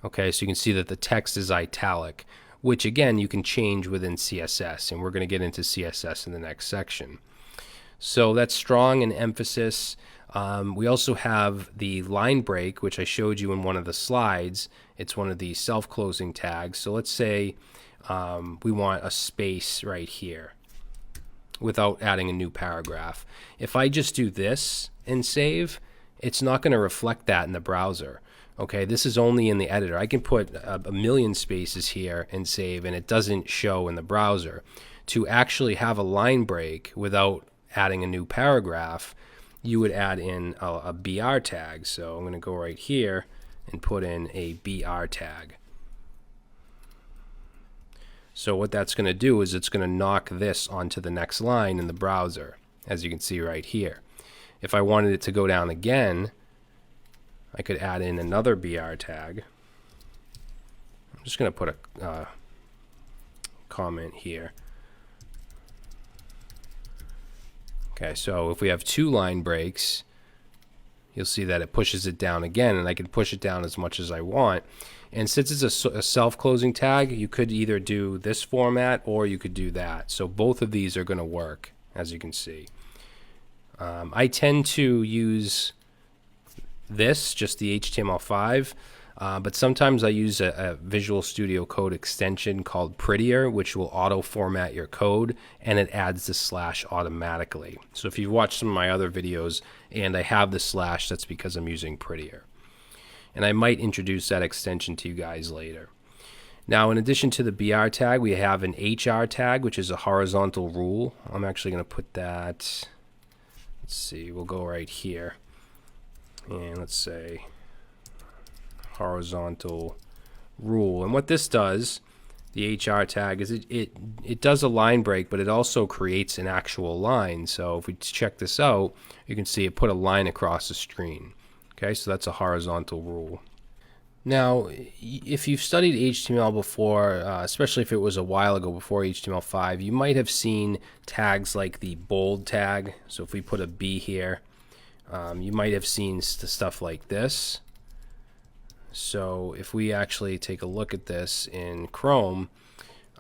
Okay, so you can see that the text is italic, which again you can change within CSS, and we're going to get into CSS in the next section. So that's strong and emphasis. We also have the line break, which I showed you in one of the slides. It's one of the self-closing tags. So let's say we want a space right here without adding a new paragraph. If I just do this and save, it's not going to reflect that in the browser. Okay, this is only in the editor. I can put a million spaces here and save, and it doesn't show in the browser. To actually have a line break without adding a new paragraph, you would add in a BR tag. So I'm going to go right here and put in a BR tag. So what that's going to do is it's going to knock this onto the next line in the browser, as you can see right here. If I wanted it to go down again, I could add in another BR tag. I'm just going to put a comment here. Okay, so if we have two line breaks, you'll see that it pushes it down again, and I can push it down as much as I want. And since it's a self-closing tag, you could either do this format or you could do that. So both of these are going to work, as you can see. I tend to use this, just the HTML5, but sometimes I use a Visual Studio Code extension called Prettier, which will auto-format your code, and it adds the slash automatically. So if you've watched some of my other videos and I have the slash, that's because I'm using Prettier. And I might introduce that extension to you guys later. Now, in addition to the BR tag, we have an HR tag, which is a horizontal rule. I'm actually going to put that, let's see, we'll go right here. And let's say horizontal rule. And what this does, the HR tag, is it does a line break, but it also creates an actual line. So if we check this out, you can see it put a line across the screen. Okay, so that's a horizontal rule. Now, if you've studied HTML before, especially if it was a while ago before HTML5, you might have seen tags like the bold tag. So if we put a B here, you might have seen stuff like this. So if we actually take a look at this in Chrome,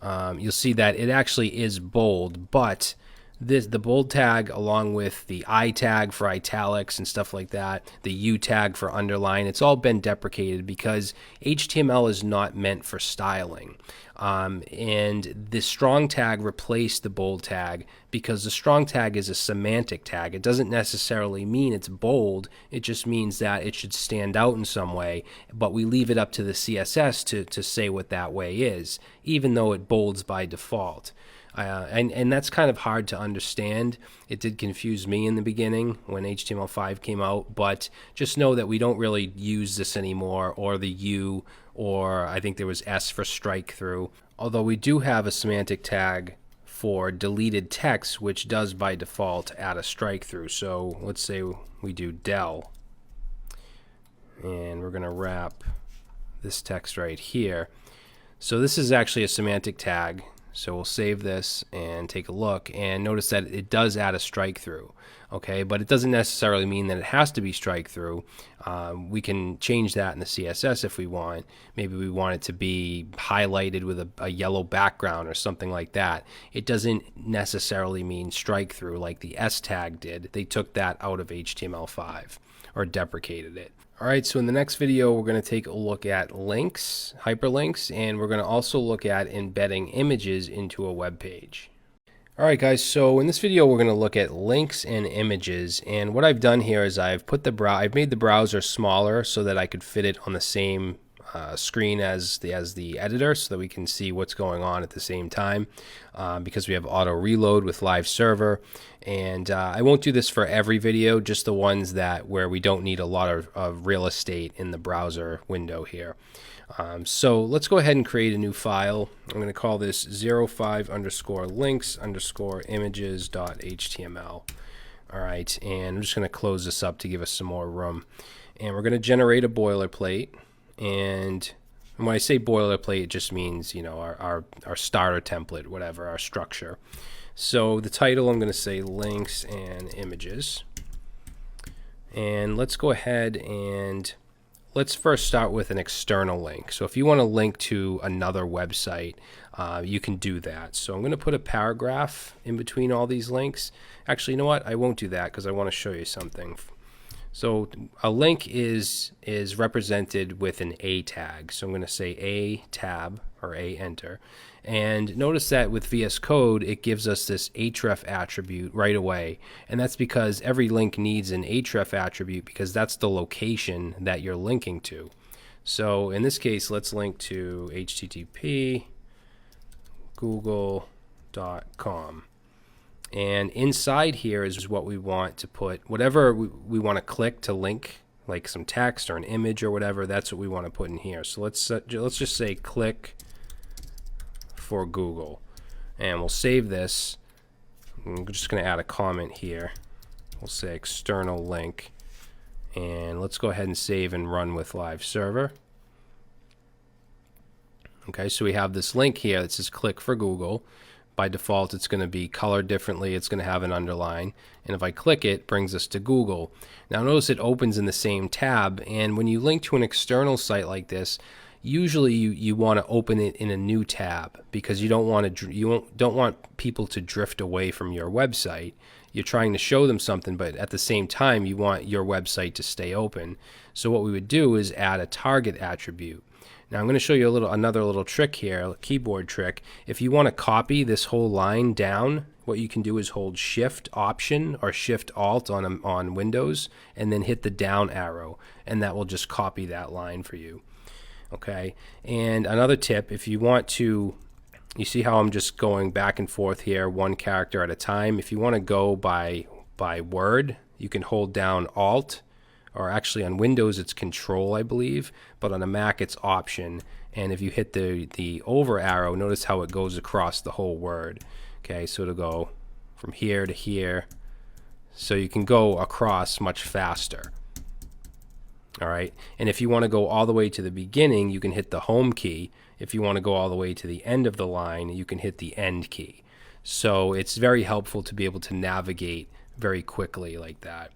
you'll see that it actually is bold, but the bold tag, along with the I tag for italics and stuff like that, the U tag for underline, it's all been deprecated because HTML is not meant for styling. And the strong tag replaced the bold tag because the strong tag is a semantic tag. It doesn't necessarily mean it's bold. It just means that it should stand out in some way, but we leave it up to the CSS to say what that way is, even though it bolds by default. And that's kind of hard to understand. It did confuse me in the beginning when HTML5 came out, but just know that we don't really use this anymore, or the U, or I think there was S for strike through. Although we do have a semantic tag for deleted text, which does by default add a strike through. So let's say we do del, and we're going to wrap this text right here. So this is actually a semantic tag. So we'll save this and take a look, and notice that it does add a strike through. Okay, but it doesn't necessarily mean that it has to be strike through. We can change that in the CSS if we want. Maybe we want it to be highlighted with a yellow background or something like that. It doesn't necessarily mean strike through like the S tag did. They took that out of HTML5 or deprecated it. Alright, so in the next video we're going to take a look at links, hyperlinks, and we're going to also look at embedding images into a web page. Alright guys, so in this video we're going to look at links and images, and what I've done here is I've made the browser smaller so that I could fit it on the same screen as the editor, so that we can see what's going on at the same time, because we have auto reload with live server. And I won't do this for every video, just the ones where we don't need a lot of real estate in the browser window here. So let's go ahead and create a new file. I'm going to call this 05_links_images.html. Alright, and I'm just going to close this up to give us some more room. And we're going to generate a boilerplate. And when I say boilerplate, it just means, you know, our starter template, whatever, our structure. So the title, I'm going to say links and images. And let's go ahead and let's first start with an external link. So if you want to link to another website, you can do that. So I'm going to put a paragraph in between all these links. Actually, you know what? I won't do that because I want to show you something. So a link is represented with an A tag. So I'm going to say A tab or A enter. And notice that with VS Code, it gives us this href attribute right away. And that's because every link needs an href attribute because that's the location that you're linking to. So in this case, let's link to http google.com. And inside here is what we want to put, whatever we want to click to link, like some text or an image or whatever, that's what we want to put in here. So let's just say click for Google. And we'll save this. I'm just going to add a comment here. We'll say external link. And let's go ahead and save and run with live server. Okay, so we have this link here that says click for Google. By default, it's going to be colored differently. It's going to have an underline. And if I click it, it brings us to Google. Now notice it opens in the same tab. And when you link to an external site like this, usually you want to open it in a new tab because you don't want people to drift away from your website. You're trying to show them something, but at the same time, you want your website to stay open. So what we would do is add a target attribute. Now I'm going to show you another little trick here, a keyboard trick. If you want to copy this whole line down, what you can do is hold Shift Option or Shift Alt on Windows and then hit the down arrow, and that will just copy that line for you. Okay, and another tip, if you want to, you see how I'm just going back and forth here, one character at a time. If you want to go by word, you can hold down Alt, or actually on Windows it's Control, I believe, but on a Mac it's Option. And if you hit the over arrow, notice how it goes across the whole word. Okay, so it'll go from here to here, so you can go across much faster. All right, and if you want to go all the way to the beginning, you can hit the home key. If you want to go all the way to the end of the line, you can hit the end key. So it's very helpful to be able to navigate very quickly like that.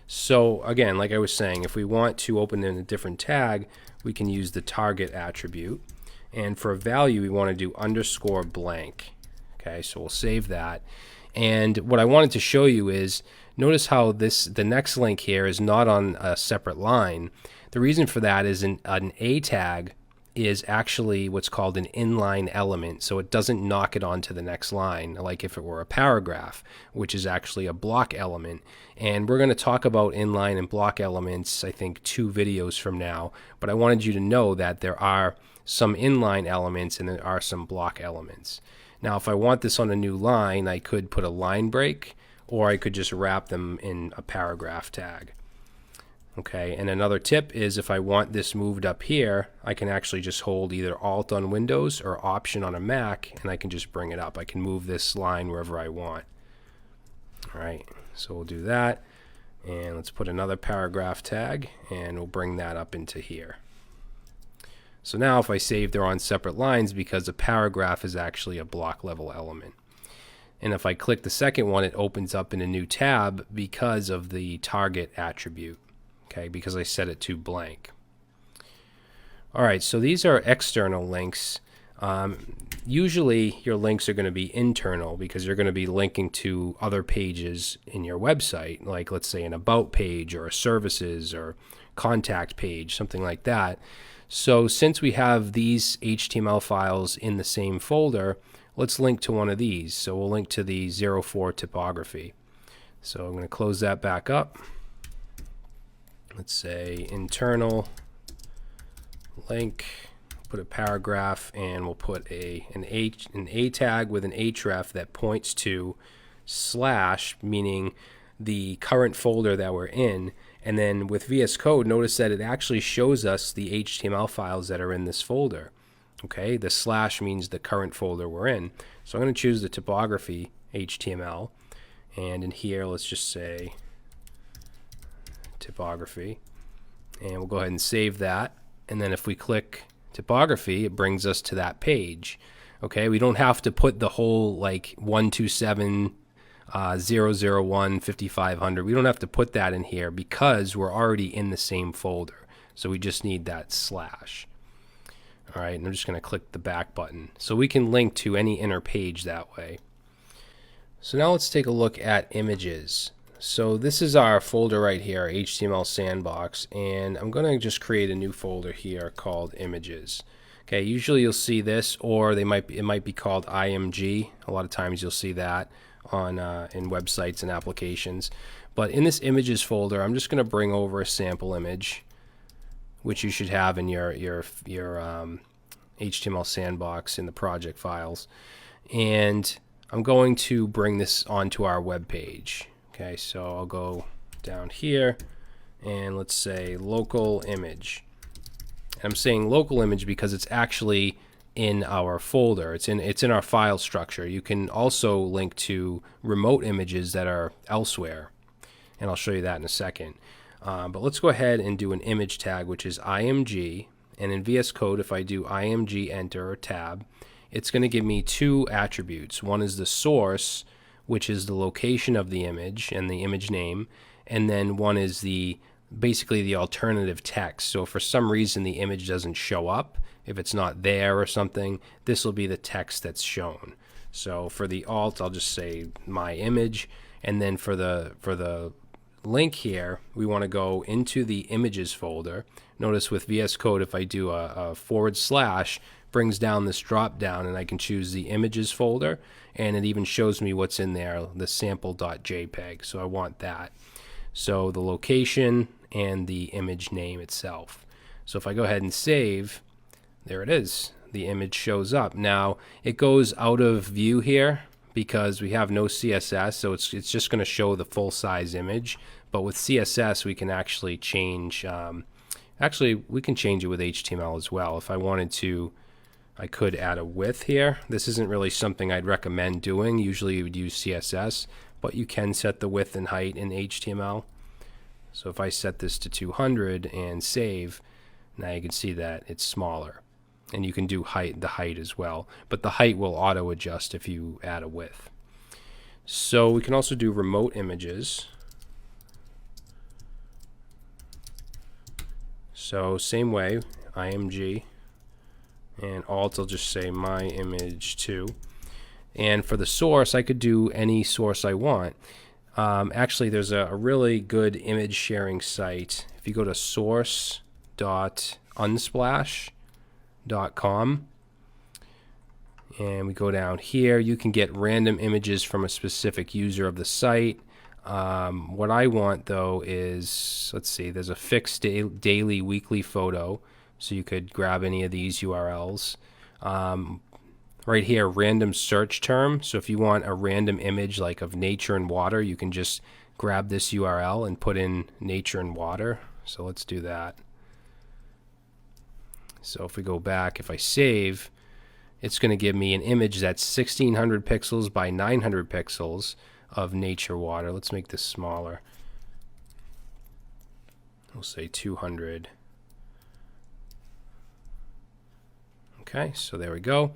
So again, like I was saying, if we want to open in a different tag, we can use the target attribute. And for a value, we want to do _blank. Okay, so we'll save that. And what I wanted to show you is, notice how the next link here is not on a separate line. The reason for that is an A tag is actually what's called an inline element, so it doesn't knock it onto the next line like if it were a paragraph, which is actually a block element. And we're going to talk about inline and block elements, I think 2 videos from now, but I wanted you to know that there are some inline elements and there are some block elements. Now if I want this on a new line, I could put a line break, or I could just wrap them in a paragraph tag. Okay, and another tip is if I want this moved up here, I can actually just hold either Alt on Windows or Option on a Mac, and I can just bring it up. I can move this line wherever I want. All right, so we'll do that, and let's put another paragraph tag, and we'll bring that up into here. So now if I save, they're on separate lines because a paragraph is actually a block level element. And if I click the second one, it opens up in a new tab because of the target attribute. Okay, because I set it to blank. All right, so these are external links. Usually your links are going to be internal because you're going to be linking to other pages in your website, like let's say an about page or a services or contact page, something like that. So since we have these HTML files in the same folder, let's link to one of these. So we'll link to the 04 typography. So I'm going to close that back up. Let's say internal link, put a paragraph, and we'll put an A tag with an href that points to slash, meaning the current folder that we're in. And then with VSCode, notice that it actually shows us the HTML files that are in this folder. Okay, the slash means the current folder we're in. So I'm going to choose the typography HTML, and in here let's just say typography, and we'll go ahead and save that. And then if we click typography, it brings us to that page. Okay, we don't have to put the whole like 127 001 5500. We don't have to put that in here because we're already in the same folder. So we just need that slash. All right, and I'm just going to click the back button. So we can link to any inner page that way. So now let's take a look at images. So this is our folder right here, HTML Sandbox, and I'm going to just create a new folder here called Images. Okay, usually you'll see this, or it might be called IMG. A lot of times you'll see that on in websites and applications. But in this Images folder, I'm just going to bring over a sample image, which you should have in your HTML Sandbox in the project files, and I'm going to bring this onto our web page. Okay, so I'll go down here and let's say local image. I'm saying local image because it's actually in our folder. It's in our file structure. You can also link to remote images that are elsewhere, and I'll show you that in a second. But let's go ahead and do an image tag, which is IMG, and in VS Code, if I do IMG enter or tab, it's going to give me two attributes. One is the source, which is the location of the image and the image name, and then one is basically the alternative text. So if for some reason the image doesn't show up, if it's not there or something, this will be the text that's shown. So for the alt, I'll just say my image, and then for the link here, we want to go into the images folder. Notice with VS Code, if I do a /, brings down this drop down, and I can choose the images folder, and it even shows me what's in there, the sample.jpg. So I want that. So the location and the image name itself. So if I go ahead and save, there it is. The image shows up. Now it goes out of view here because we have no CSS, so it's just going to show the full size image. But with CSS, we can actually change. Actually, we can change it with HTML as well. If I wanted to, I could add a width here. This isn't really something I'd recommend doing. Usually you would use CSS, but you can set the width and height in HTML. So if I set this to 200 and save, now you can see that it's smaller. And you can do the height as well. But the height will auto adjust if you add a width. So we can also do remote images. So same way, IMG, and alt, I'll just say my image 2. And for the source, I could do any source I want. Actually, there's a really good image sharing site. If you go to source.unsplash.com and we go down here, you can get random images from a specific user of the site. What I want though is, let's see, there's a fixed daily, weekly photo, so you could grab any of these URLs. right here, random search term. So if you want a random image like of nature and water, you can just grab this URL and put in nature and water. So let's do that. So if we go back, if I save, it's going to give me an image that's 1600 pixels by 900 pixels of nature water. Let's make this smaller. We'll say 200. Okay, so there we go.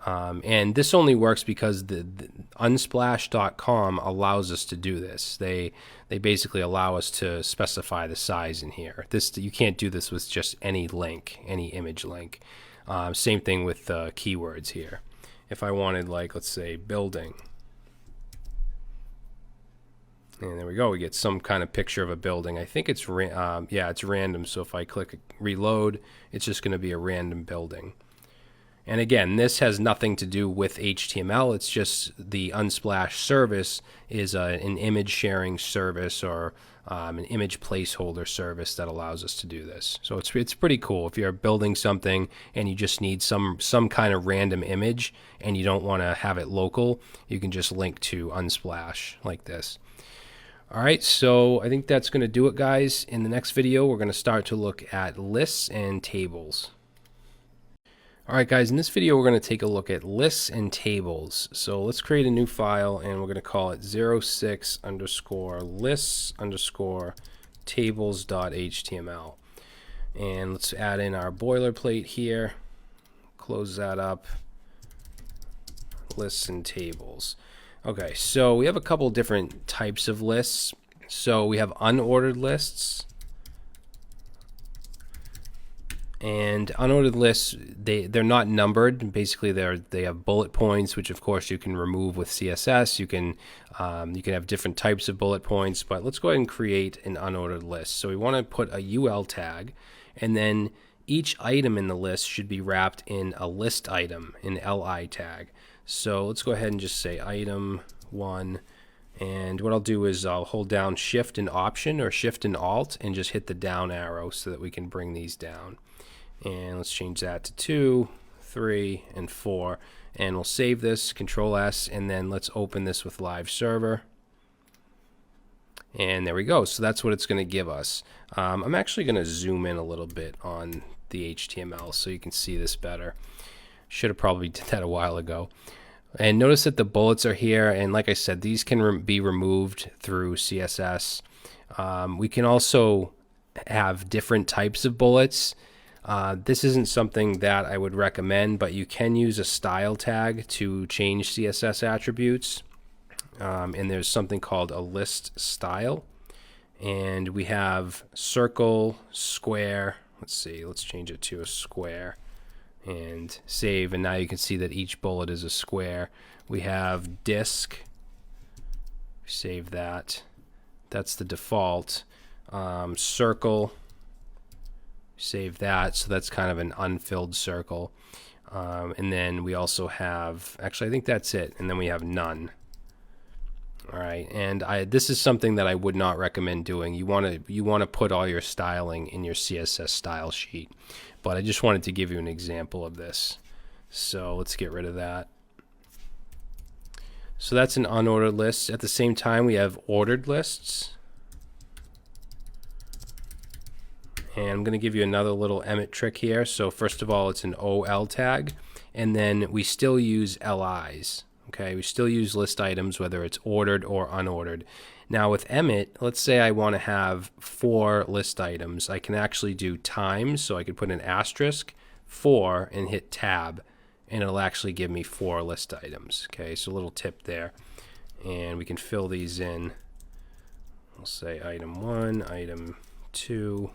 And this only works because the unsplash.com allows us to do this. They basically allow us to specify the size in here. You can't do this with just any link, any image link. Same thing with keywords here. If I wanted, like, let's say building, and there we go, we get some kind of picture of a building. I think it's it's random. So if I click reload, it's just going to be a random building. And again, this has nothing to do with HTML. It's just the Unsplash service is an image sharing service, or an image placeholder service that allows us to do this. So it's pretty cool. If you're building something and you just need some kind of random image and you don't want to have it local, you can just link to Unsplash like this. All right, so I think that's going to do it, guys. In the next video, we're going to start to look at lists and tables. Alright guys, in this video we're going to take a look at lists and tables. So let's create a new file and we're going to call it 06_lists_tables.html. And let's add in our boilerplate here, close that up, lists and tables. Okay, so we have a couple different types of lists. So we have unordered lists. And unordered lists, they're not numbered. Basically, they have bullet points, which of course you can remove with CSS. You can have different types of bullet points. But let's go ahead and create an unordered list. So we want to put a UL tag, and then each item in the list should be wrapped in a list item, an LI tag. So let's go ahead and just say item 1. And what I'll do is I'll hold down Shift and Option, or Shift and Alt, and just hit the down arrow so that we can bring these down. And let's change that to 2, 3, and 4. And we'll save this, Control S, and then let's open this with Live Server. And there we go. So that's what it's going to give us. I'm actually going to zoom in a little bit on the HTML so you can see this better. Should have probably did that a while ago. And notice that the bullets are here, and like I said, these can be removed through CSS. We can also have different types of bullets. This isn't something that I would recommend, but you can use a style tag to change CSS attributes. And there's something called a list style. And we have circle, square. Let's see, let's change it to a square. And save, and now you can see that each bullet is a square. We have disk. Save that. That's the default. Circle. Save that. So that's kind of an unfilled circle. And then we also have, actually I think that's it. And then we have none. All right, and this is something that I would not recommend doing. You want to put all your styling in your CSS style sheet. But I just wanted to give you an example of this. So let's get rid of that. So that's an unordered list. At the same time, we have ordered lists. And I'm going to give you another little Emmet trick here. So first of all, it's an OL tag. And then we still use LIs. Okay, we still use list items, whether it's ordered or unordered. Now with Emmet, let's say I want to have 4 list items. I can actually do times, so I could put an asterisk 4 and hit tab, and it'll actually give me 4 list items. Okay, so a little tip there. And we can fill these in. We'll say item 1, item 2,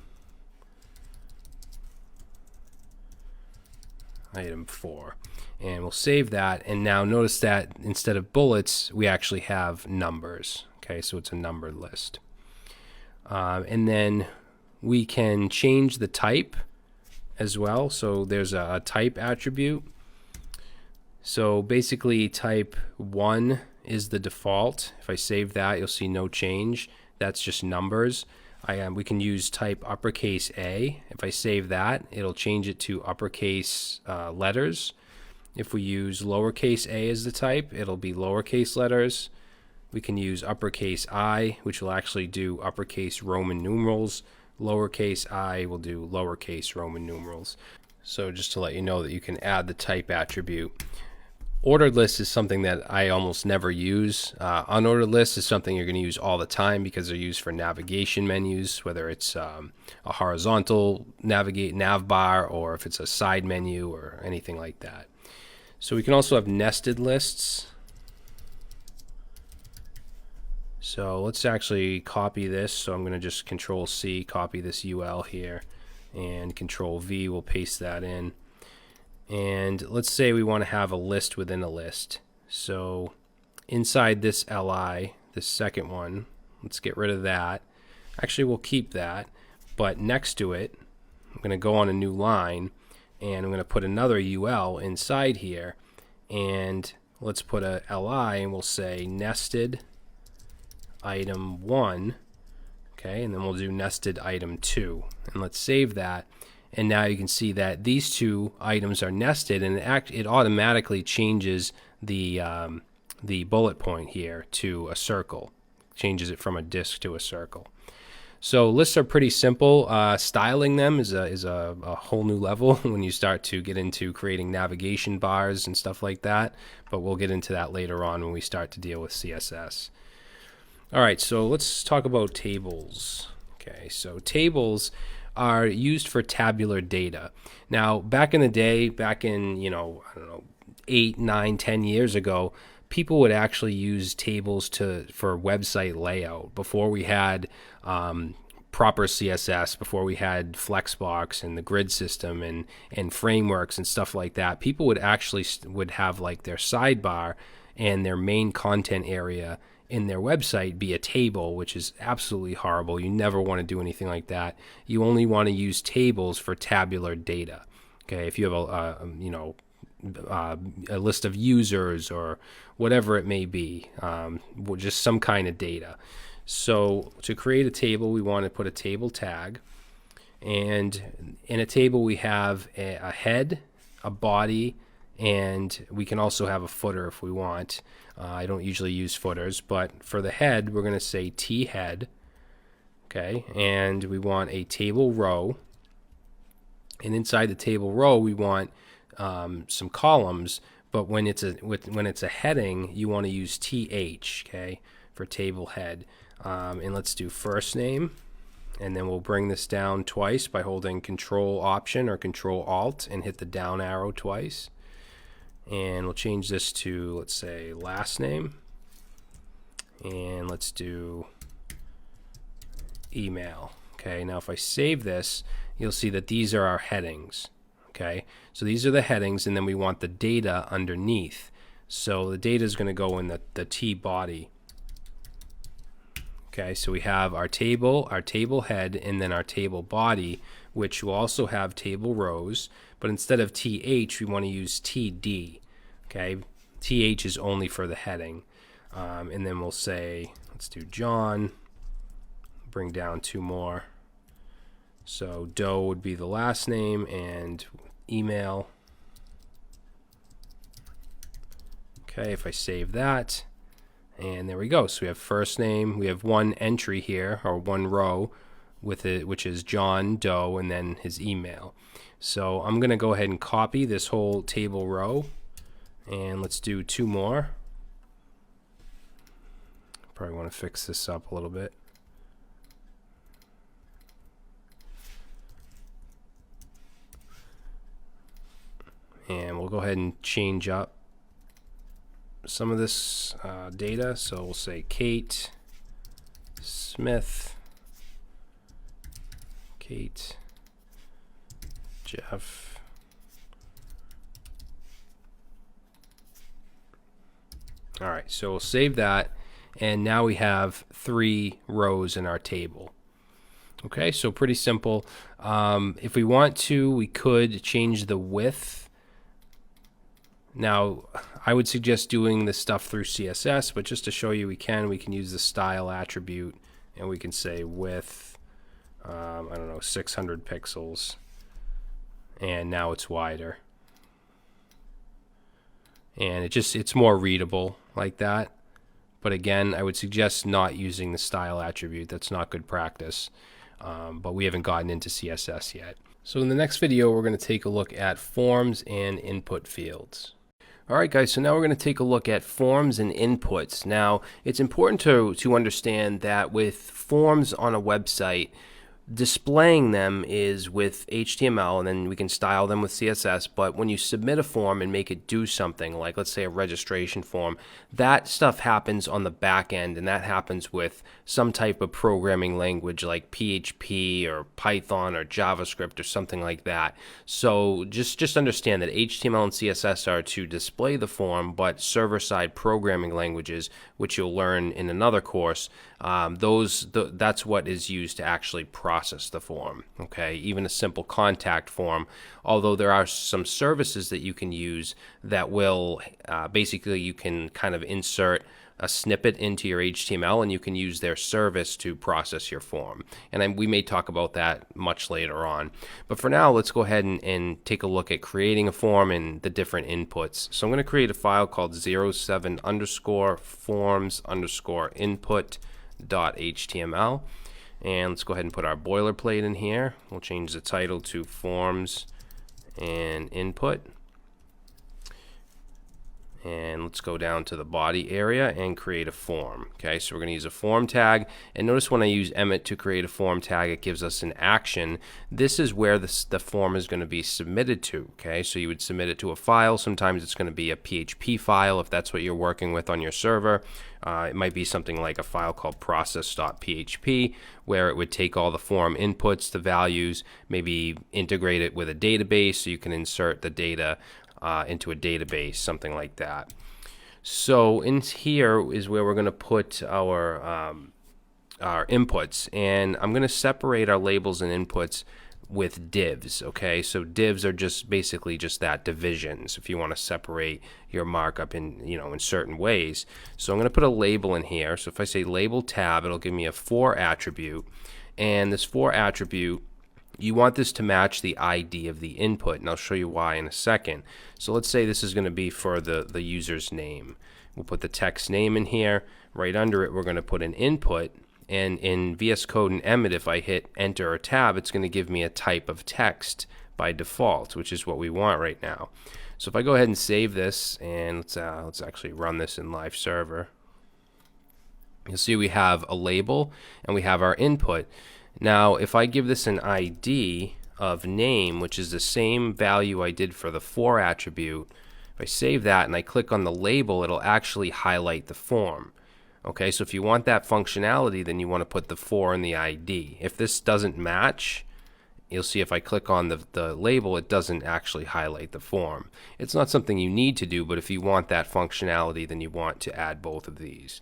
item 4. And we'll save that, and now notice that instead of bullets, we actually have numbers. Okay, so it's a numbered list. And then we can change the type as well. So there's a type attribute. So basically type 1 is the default. If I save that, you'll see no change. That's just numbers. We can use type uppercase A. If I save that, it'll change it to uppercase letters. If we use lowercase a as the type, it'll be lowercase letters. We can use uppercase I, which will actually do uppercase Roman numerals. Lowercase I will do lowercase Roman numerals. So just to let you know that you can add the type attribute. Ordered list is something that I almost never use. Unordered list is something you're going to use all the time because they're used for navigation menus, whether it's a horizontal nav bar or if it's a side menu or anything like that. So we can also have nested lists. So let's actually copy this. So I'm going to just Control C, copy this UL here, and Control V will paste that in. And let's say we want to have a list within a list. So inside this LI, this second one, let's get rid of that. Actually, we'll keep that, but next to it, I'm going to go on a new line, and I'm going to put another UL inside here, and let's put a LI, and we'll say nested item 1, okay, and then we'll do nested item 2, and let's save that. And now you can see that these two items are nested, and it automatically changes the bullet point here to a circle, changes it from a disk to a circle. So lists are pretty simple. Styling them is a whole new level when you start to get into creating navigation bars and stuff like that, but we'll get into that later on when we start to deal with CSS. All right, so let's talk about tables. Okay, so tables are used for tabular data. Now, back in the day, back in, I don't know, 8, 9, 10 years ago, people would actually use tables for website layout. Before we had proper CSS, before we had Flexbox and the grid system and frameworks and stuff like that, people would actually have like their sidebar and their main content area in their website be a table, which is absolutely horrible. You never want to do anything like that. You only want to use tables for tabular data. Okay, if you have a list of users or whatever it may be, just some kind of data. So to create a table, we want to put a table tag, and in a table we have a head, a body, and we can also have a footer if we want. I don't usually use footers, but for the head, we're going to say thead, okay, and we want a table row, and inside the table row, we want some columns, but when it's a heading, you want to use th, okay, for table head, and let's do first name, and then we'll bring this down twice by holding Control Option or Control Alt and hit the down arrow twice. And we'll change this to, let's say, last name, and let's do email. Okay, now if I save this, you'll see that these are our headings. Okay, so these are the headings, and then we want the data underneath. So the data is going to go in the T body. Okay, so we have our table head, and then our table body, which will also have table rows, but instead of th, we want to use td. Okay, th is only for the heading, and then we'll say, let's do John, bring down 2 more. So Doe would be the last name, and email. Okay, if I save that, and there we go. So we have first name, we have one entry here, or one row with it, which is John Doe, and then his email. So I'm going to go ahead and copy this whole table row, and let's do 2 more. Probably want to fix this up a little bit. And we'll go ahead and change up some of this data. So we'll say Kate Smith, Kate, Jeff, all right, so we'll save that, and now we have 3 rows in our table. Okay, so pretty simple. If we want to, we could change the width. Now, I would suggest doing this stuff through CSS, but just to show you we can use the style attribute, and we can say width, I don't know, 600 pixels, and now it's wider. and it's more readable like that. But again, I would suggest not using the style attribute. That's not good practice. But we haven't gotten into CSS yet. So in the next video, we're going to take a look at forms and input fields. Alright guys, so now we're going to take a look at forms and inputs. Now, it's important to understand that with forms on a website, displaying them is with HTML, and then we can style them with CSS. But when you submit a form and make it do something, like let's say a registration form, that stuff happens on the back end, and that happens with some type of programming language like PHP or Python or JavaScript or something like that. So just understand that HTML and CSS are to display the form, but server-side programming languages, which you'll learn in another course, that's what is used to actually process the form. Okay, even a simple contact form, although there are some services that you can use that will basically you can kind of insert a snippet into your HTML and you can use their service to process your form. And we may talk about that much later on. But for now, let's go ahead and take a look at creating a form and the different inputs. So I'm going to create a file called 07_forms_input.html. And let's go ahead and put our boilerplate in here. We'll change the title to forms and input. And let's go down to the body area and create a form. Okay, so we're going to use a form tag. And notice when I use Emmet to create a form tag, it gives us an action. This is where the form is going to be submitted to. Okay, so you would submit it to a file. Sometimes it's going to be a PHP file if that's what you're working with on your server. It might be something like a file called process.php, where it would take all the form inputs, the values, maybe integrate it with a database so you can insert the data into a database, something like that. So in here is where we're going to put our inputs, and I'm going to separate our labels and inputs with divs. Okay, so divs are just basically just that, divisions, if you want to separate your markup in in certain ways. So I'm going to put a label in here. So if I say label tab, it'll give me a for attribute, and this for attribute, you want this to match the ID of the input, and I'll show you why in a second. So let's say this is going to be for the user's name. We'll put the text name in here. Right under it, we're going to put an input, and in VSCode and Emmet, if I hit enter or tab, it's going to give me a type of text by default, which is what we want right now. So if I go ahead and save this, and let's actually run this in live server, you'll see we have a label and we have our input. Now, if I give this an ID of name, which is the same value I did for the for attribute, if I save that and I click on the label, it'll actually highlight the form. Okay, so if you want that functionality, then you want to put the for in the ID. If this doesn't match, you'll see if I click on the label, it doesn't actually highlight the form. It's not something you need to do, but if you want that functionality, then you want to add both of these.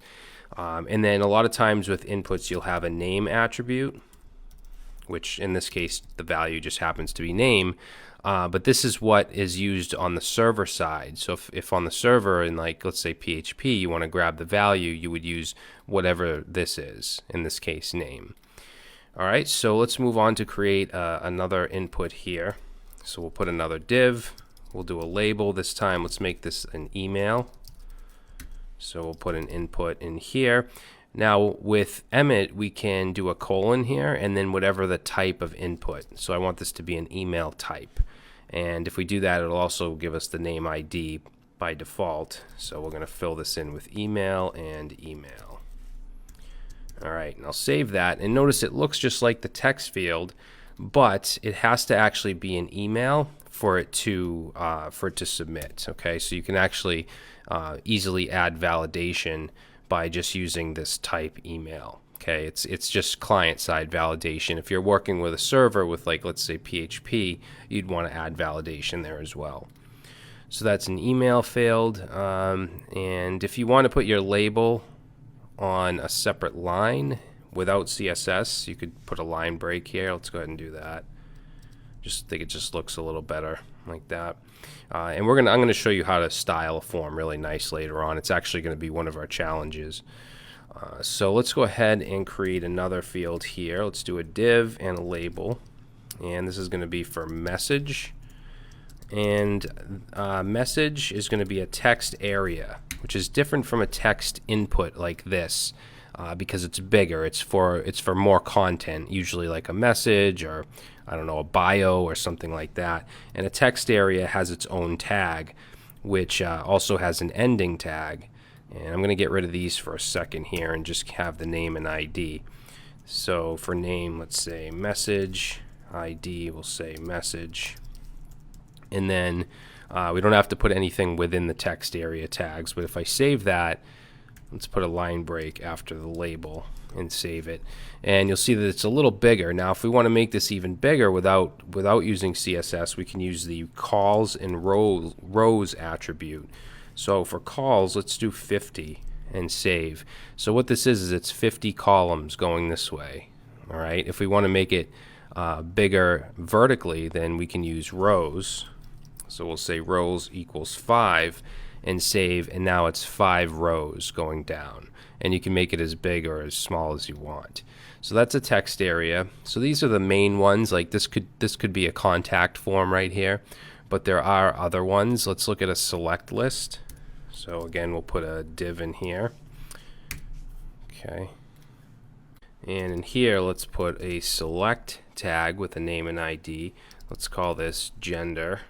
And then a lot of times with inputs, you'll have a name attribute, which in this case the value just happens to be name, but this is what is used on the server side. So if on the server in, like, let's say PHP, you want to grab the value, you would use whatever this is, in this case name. Alright, so let's move on to create another input here. So we'll put another div, we'll do a label this time. Let's make this an email, so we'll put an input in here. Now with Emmet, we can do a colon here and then whatever the type of input. So I want this to be an email type. And if we do that, it'll also give us the name ID by default. So we're going to fill this in with email and email. All right, and I'll save that. And notice it looks just like the text field, but it has to actually be an email for it to submit. Okay, so you can actually easily add validation by just using this type email. Okay, it's just client-side validation. If you're working with a server with, like, let's say PHP, you'd want to add validation there as well. So that's an email field, and if you want to put your label on a separate line without CSS, you could put a line break here. Let's go ahead and do that. Just think it just looks a little better like that. And I'm going to show you how to style a form really nice later on. It's actually going to be one of our challenges. So let's go ahead and create another field here. Let's do a div and a label. And this is going to be for message. And message is going to be a text area, which is different from a text input like this because it's bigger. It's for more content, usually like a message or I don't know, a bio or something like that. And a text area has its own tag, which also has an ending tag. And I'm going to get rid of these for a second here and just have the name and ID. So for name, let's say message. ID, we'll say message. And then we don't have to put anything within the text area tags, but if I save that, let's put a line break after the label and save it. And you'll see that it's a little bigger. Now if we want to make this even bigger without using CSS, we can use the calls and rows attribute. So for calls, let's do 50 and save. So what this is it's 50 columns going this way. All right. If we want to make it bigger vertically, then we can use rows. So we'll say rows equals 5 and save, and now it's 5 rows going down. And you can make it as big or as small as you want. So that's a text area. So these are the main ones. Like this could be a contact form right here, but there are other ones. Let's look at a select list. So again, we'll put a div in here. Okay. And in here, let's put a select tag with a name and ID. Let's call this gender.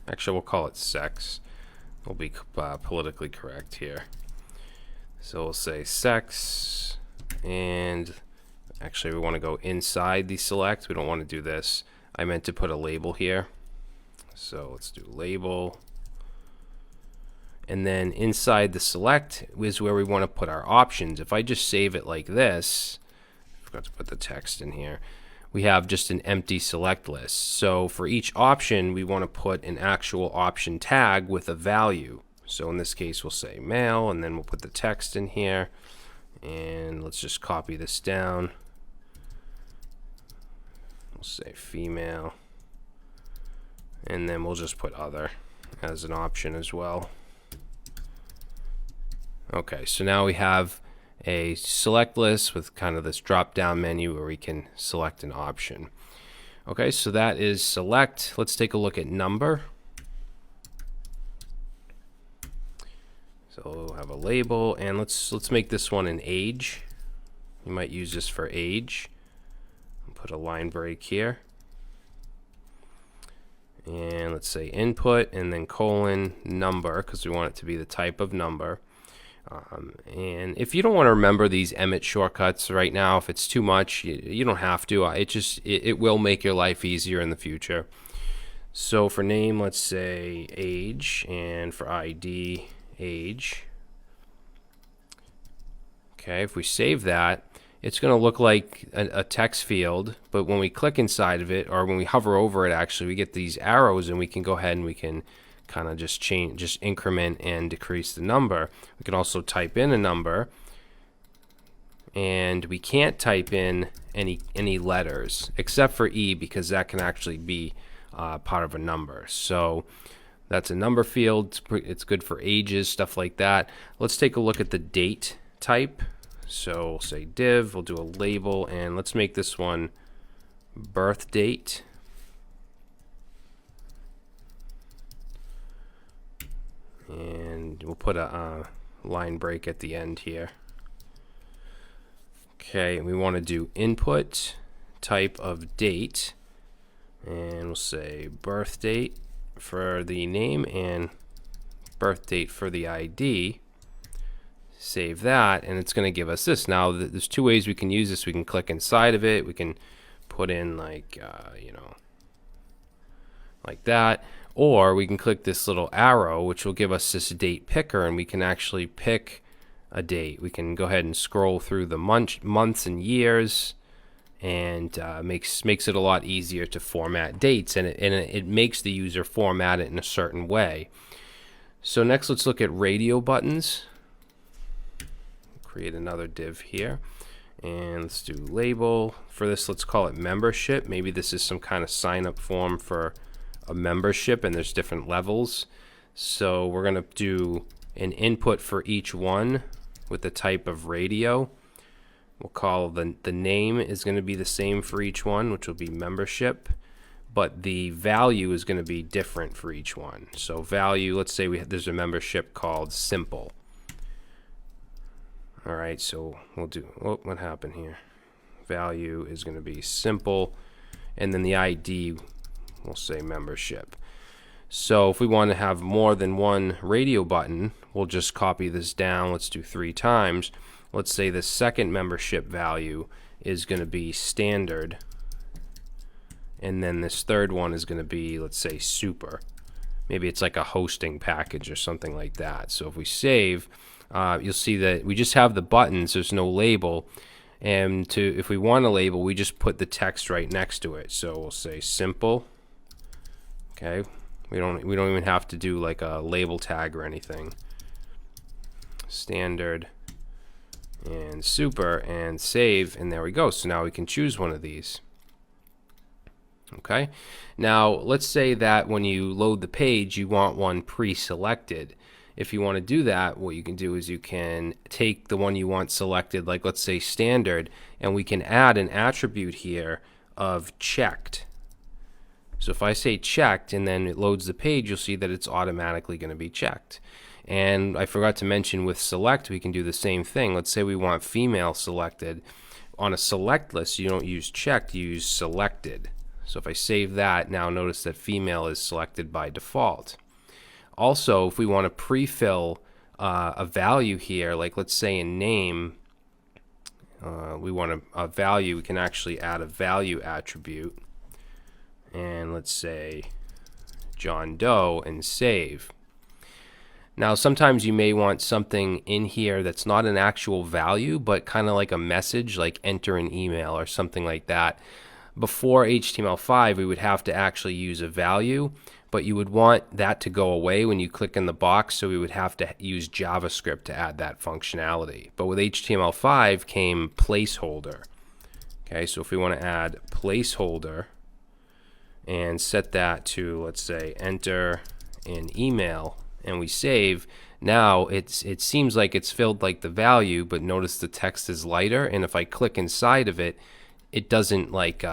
Actually, we'll call it sex. We'll be politically correct here. So we'll say sex, and actually we want to go inside the select. We don't want to do this. I meant to put a label here. So let's do label. And then inside the select is where we want to put our options. If I just save it like this, I forgot to put the text in here, we have just an empty select list. So for each option, we want to put an actual option tag with a value. So in this case, we'll say male, and then we'll put the text in here. And let's just copy this down. We'll say female. And then we'll just put other as an option as well. Okay, so now we have a select list with kind of this drop down menu where we can select an option. Okay, so that is select. Let's take a look at number. So we'll have a label, and let's make this one an age. You might use this for age. Put a line break here. And let's say input and then colon number, because we want it to be the type of number. And if you don't want to remember these Emmet shortcuts right now, if it's too much, you don't have to. It will make your life easier in the future. So for name, let's say age, and for ID, age. Okay, if we save that, it's going to look like a text field, but when we click inside of it, or when we hover over it, actually, we get these arrows, and we can go ahead and we can kind of just increment and decrease the number. We can also type in a number, and we can't type in any letters except for E, because that can actually be part of a number. So that's a number field. It's good for ages, stuff like that. Let's take a look at the date type. So we'll say div, we'll do a label, and let's make this one birth date. And we'll put a line break at the end here. Okay, and we want to do input type of date, and we'll say birth date for the name and birth date for the ID. Save that, and it's going to give us this. Now there's two ways we can use this. We can click inside of it. We can put in like like that. Or we can click this little arrow, which will give us this date picker, and we can actually pick a date. We can go ahead and scroll through the months and years, and makes it a lot easier to format dates, and it makes the user format it in a certain way. So next, let's look at radio buttons. Create another div here, and let's do label. For this, let's call it membership. Maybe this is some kind of sign-up form for a membership, and there's different levels. So we're going to do an input for each one with the type of radio. We'll call the name is going to be the same for each one, which will be membership. but the value is going to be different for each one. So value, let's say there's a membership called simple. All right, so we'll do, what happened here? Value is going to be simple, and then the ID, we'll say membership. So if we want to have more than one radio button, we'll just copy this down. Let's do 3 times. Let's say the second membership value is going to be standard, and then this third one is going to be, let's say, super. Maybe it's like a hosting package or something like that. So if we save, you'll see that we just have the buttons, there's no label, and if we want a label, we just put the text right next to it. So we'll say simple. Okay, we don't even have to do like a label tag or anything. Standard and super, and save, and there we go. So now we can choose one of these. Okay, now let's say that when you load the page you want one pre-selected. If you want to do that, what you can do is you can take the one you want selected, like let's say standard, and we can add an attribute here of checked. So if I say checked and then it loads the page, you'll see that it's automatically going to be checked. And I forgot to mention with select we can do the same thing. Let's say we want female selected. On a select list you don't use checked, you use selected. So if I save that, now notice that female is selected by default. Also, if we want to pre-fill a value here, like let's say in name, we want a value, we can actually add a value attribute. And let's say John Doe and save. Now sometimes you may want something in here that's not an actual value, but kind of like a message, like enter an email or something like that. Before HTML5 we would have to actually use a value, but you would want that to go away when you click in the box, so we would have to use JavaScript to add that functionality. But with HTML5 came placeholder. Okay, so if we want to add placeholder and set that to, let's say, enter an email, and we save, now it seems like it's filled like the value, but notice the text is lighter, and if I click inside of it, it doesn't like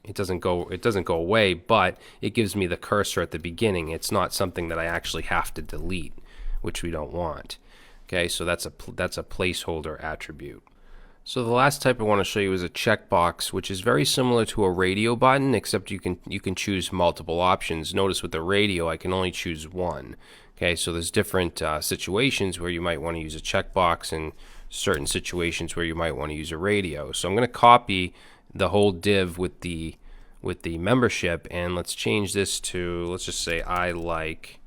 it doesn't go away, but it gives me the cursor at the beginning. It's not something that I actually have to delete, which we don't want. Okay, so that's a placeholder attribute. So the last type I want to show you is a checkbox, which is very similar to a radio button, except you can choose multiple options. Notice with the radio I can only choose one. Okay, so there's different situations where you might want to use a checkbox and certain situations where you might want to use a radio. So I'm going to copy the whole div with the membership, and let's change this to, let's just say I like,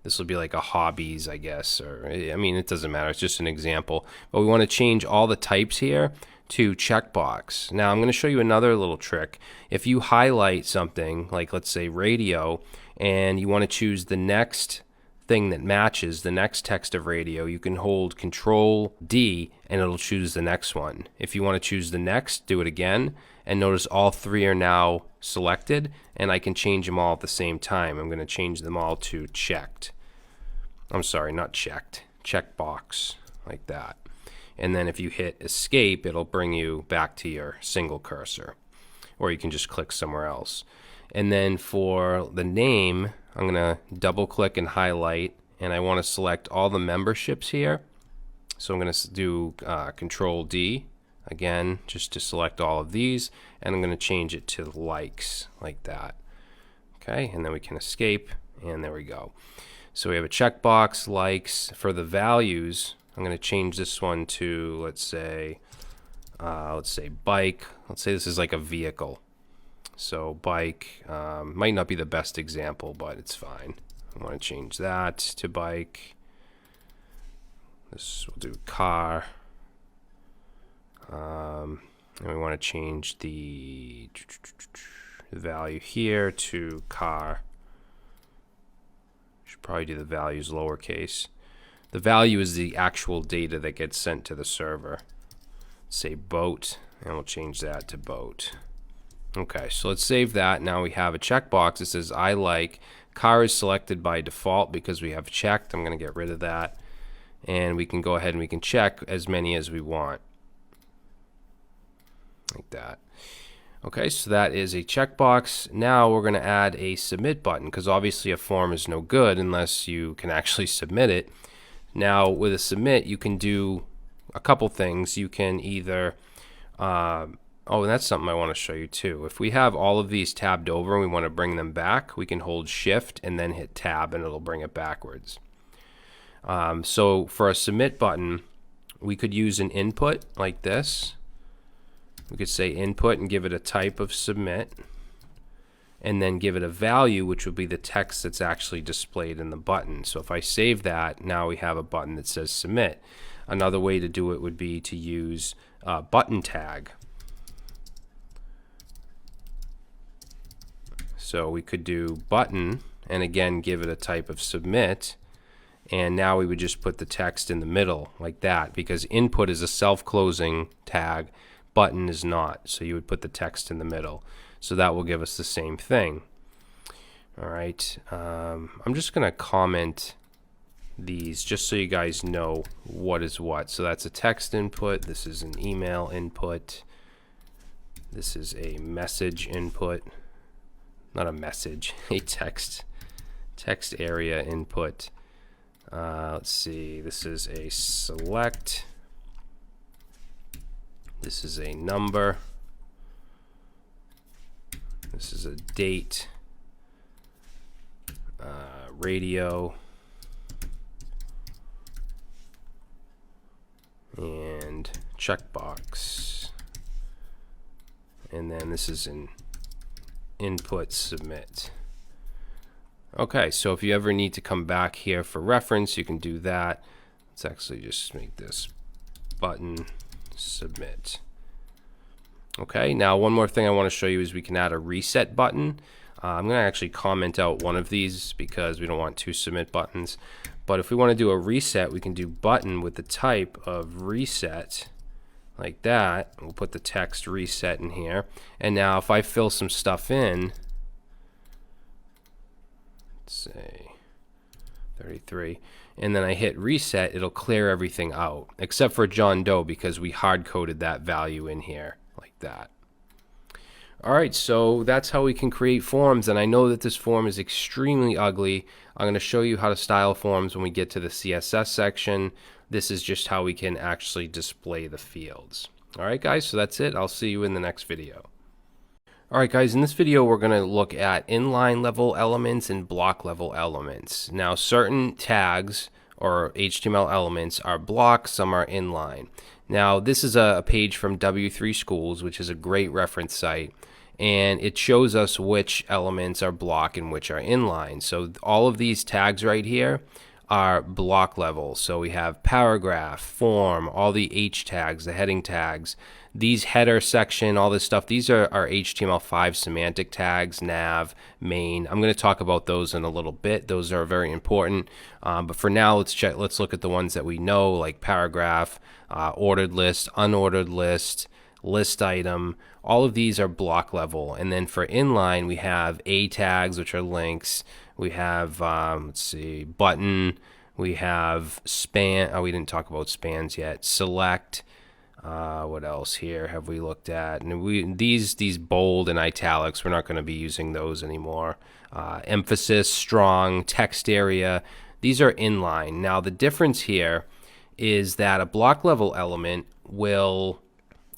this will be like a hobbies, I guess, or I mean it doesn't matter, it's just an example. But we want to change all the types here to checkbox. Now I'm going to show you another little trick. If you highlight something like let's say radio, and you want to choose the next thing that matches the next text of radio, you can hold Control D and it'll choose the next one. If you want to choose the next, do it again, and notice all 3 are now selected, and I can change them all at the same time. I'm going to change them all to checked. I'm sorry, not checked, checkbox, like that. And then if you hit escape, it'll bring you back to your single cursor, or you can just click somewhere else. And then for the name, I'm going to double click and highlight, and I want to select all the memberships here. So I'm going to do Control D again just to select all of these, and I'm going to change it to likes, like that. Okay, and then we can escape, and there we go. So we have a checkbox, likes. For the values, I'm going to change this one to, let's say bike. Let's say this is like a vehicle. So bike might not be the best example, but it's fine. I want to change that to bike. This will do car. And we want to change the value here to car. Should probably do the values lowercase. The value is the actual data that gets sent to the server. Say boat, and we'll change that to boat. Okay, so let's save that. Now we have a checkbox that says I like. Car is selected by default because we have checked. I'm going to get rid of that. And we can go ahead and we can check as many as we want. Like that. Okay, so that is a checkbox. Now we're going to add a submit button, because obviously a form is no good unless you can actually submit it. Now with a submit, you can do a couple things. You can either and that's something I want to show you too. If we have all of these tabbed over and we want to bring them back, we can hold shift and then hit tab and it'll bring it backwards. So for a submit button, we could use an input like this. We could say input and give it a type of submit, and then give it a value, which would be the text that's actually displayed in the button. So if I save that, now we have a button that says submit. Another way to do it would be to use button tag. So we could do button and again give it a type of submit, and now we would just put the text in the middle like that, because input is a self-closing tag, button is not. So you would put the text in the middle. So that will give us the same thing. All right, I'm just going to comment these just so you guys know what is what. So that's a text input, this is an email input, this is a message input, not a message, a text area input. Let's see, this is a select, this is a number, this is a date, radio, and checkbox, and then this is an input submit. Okay, so if you ever need to come back here for reference, you can do that. Let's actually just make this button submit. Okay, now one more thing I want to show you is we can add a reset button. I'm going to actually comment out one of these because we don't want two submit buttons. But if we want to do a reset, we can do button with the type of reset like that. We'll put the text reset in here. And now if I fill some stuff in, let's say 33, and then I hit reset, it'll clear everything out except for John Doe because we hard coded that value in here like that. Alright, so that's how we can create forms, and I know that this form is extremely ugly. I'm going to show you how to style forms when we get to the CSS section. This is just how we can actually display the fields. Alright guys, so that's it. I'll see you in the next video. Alright guys, in this video we're going to look at inline level elements and block level elements. Now certain tags or HTML elements are block, some are inline. Now this is a page from W3 Schools, which is a great reference site, and it shows us which elements are block and which are inline. So all of these tags right here are block level. So we have paragraph, form, all the H tags, the heading tags, these header section, all this stuff. These are our HTML5 semantic tags, nav, main. I'm going to talk about those in a little bit. Those are very important. But for now, let's look at the ones that we know, like paragraph, ordered list, unordered list, list item. All of these are block level. And then for inline, we have A tags, which are links. We have, let's see, button. We have span. Oh, we didn't talk about spans yet. Select. What else here have we looked at? And these bold and italics, we're not going to be using those anymore. Emphasis, strong, text area. These are inline. Now the difference here is that a block level element will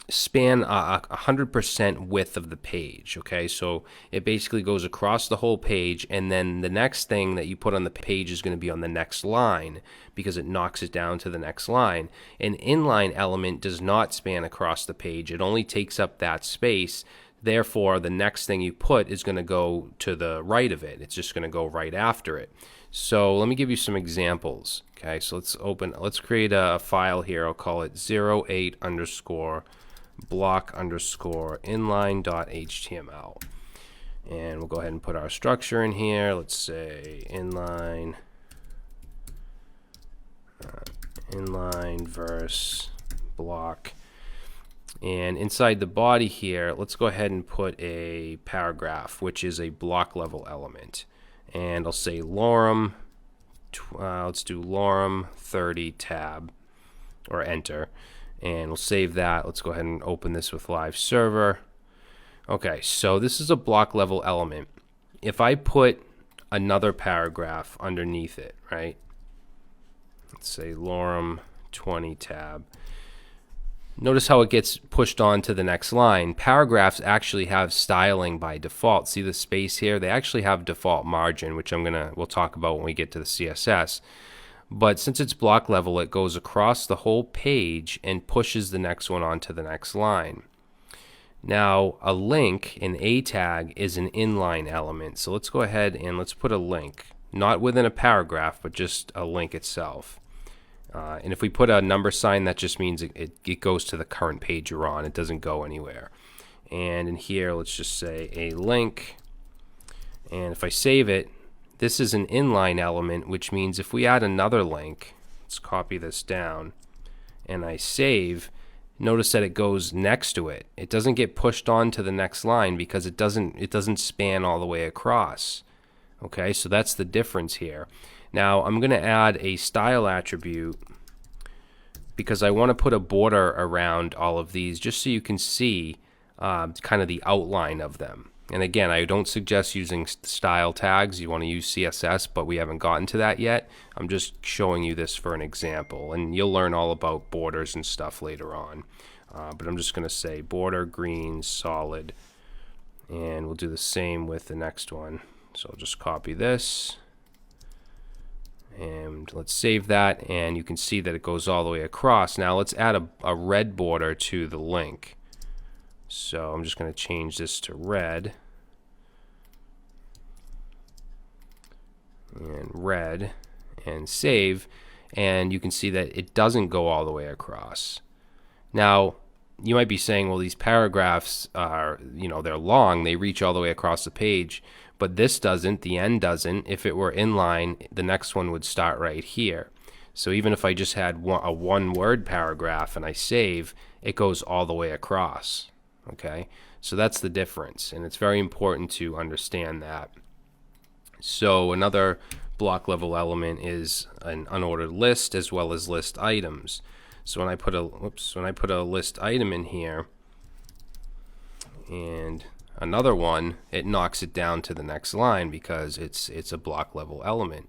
span 100% width of the page. Okay, so it basically goes across the whole page, and then the next thing that you put on the page is going to be on the next line because it knocks it down to the next line. An inline element does not span across the page. It only takes up that space. Therefore, the next thing you put is going to go to the right of it. It's just going to go right after it. So let me give you some examples. Okay, so let's create a file here. I'll call it 08 underscore block underscore inline.html, and we'll go ahead and put our structure in here. Let's say inline verse block, and inside the body here, let's go ahead and put a paragraph, which is a block level element, and I'll say lorem. Let's do lorem 30 tab or enter. And we'll save that. Let's go ahead and open this with live server. Okay, so this is a block level element. If I put another paragraph underneath it, right? Let's say lorem 20 tab. Notice how it gets pushed on to the next line. Paragraphs actually have styling by default. See the space here? They actually have default margin, which we'll talk about when we get to the CSS. But since it's block level, it goes across the whole page and pushes the next one onto the next line. Now, a link, an A tag, is an inline element. So let's go ahead and let's put a link, not within a paragraph, but just a link itself. And if we put a number sign, that just means it goes to the current page you're on. It doesn't go anywhere. And in here, let's just say a link. And if I save it, this is an inline element, which means if we add another link, let's copy this down, and I save, notice that it goes next to it. It doesn't get pushed on to the next line because it doesn't span all the way across. Okay, so that's the difference here. Now I'm going to add a style attribute because I want to put a border around all of these just so you can see kind of the outline of them. And again, I don't suggest using style tags. You want to use CSS, but we haven't gotten to that yet. I'm just showing you this for an example, and you'll learn all about borders and stuff later on. But I'm just going to say border green solid, and we'll do the same with the next one. So I'll just copy this. And let's save that, and you can see that it goes all the way across. Now let's add a red border to the link. So I'm just going to change this to red. And red. And save. And you can see that it doesn't go all the way across. Now, you might be saying, well, these paragraphs are, they're long. They reach all the way across the page. But this doesn't, the end doesn't. If it were inline, the next one would start right here. So even if I just had a one-word paragraph and I save, it goes all the way across. Okay, so that's the difference, and it's very important to understand that. So another block level element is an unordered list as well as list items. So when I put a list item in here and another one, it knocks it down to the next line because it's a block level element.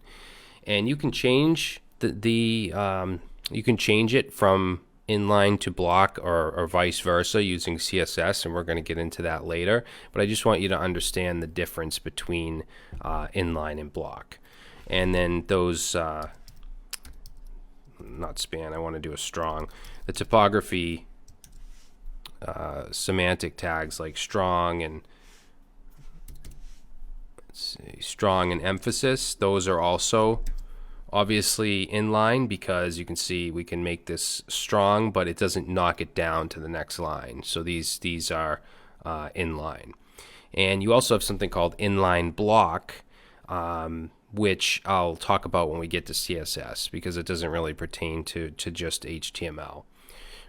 And you can change you can change it from inline to block or vice versa using CSS, and we're going to get into that later. But I just want you to understand the difference between inline and block. And then those not span, I want to do a strong. The typography semantic tags like strong and strong and emphasis, those are also obviously inline because you can see we can make this strong, but it doesn't knock it down to the next line. So these are inline. And you also have something called inline block, which I'll talk about when we get to CSS because it doesn't really pertain to just HTML.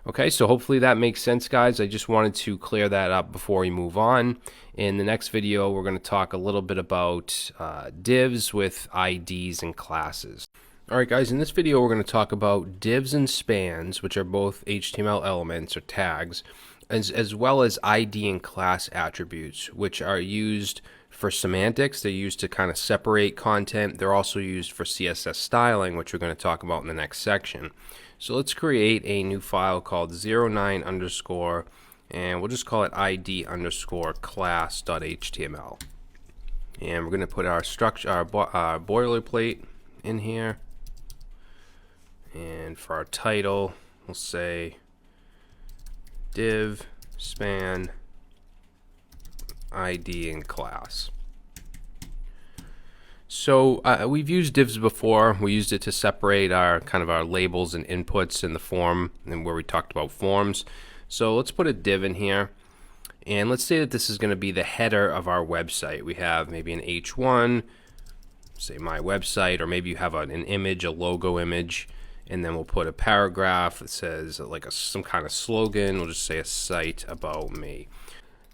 Okay, so hopefully that makes sense, guys. I just wanted to clear that up before we move on. In the next video, we're going to talk a little bit about divs with IDs and classes. All right, guys, in this video, we're going to talk about divs and spans, which are both HTML elements or tags, as well as ID and class attributes, which are used for semantics. They're used to kind of separate content. They're also used for CSS styling, which we're going to talk about in the next section. So let's create a new file called 09 underscore, and we'll just call it ID underscore class.html. And we're going to put our structure, our boilerplate in here. And for our title, we'll say div span ID and class. So we've used divs before. We used it to separate our labels and inputs in the form, and where we talked about forms. So let's put a div in here, and let's say that this is going to be the header of our website. We have maybe an H1, say my website, or maybe you have an image, a logo image, and then we'll put a paragraph that says like some kind of slogan. We'll just say a site about me.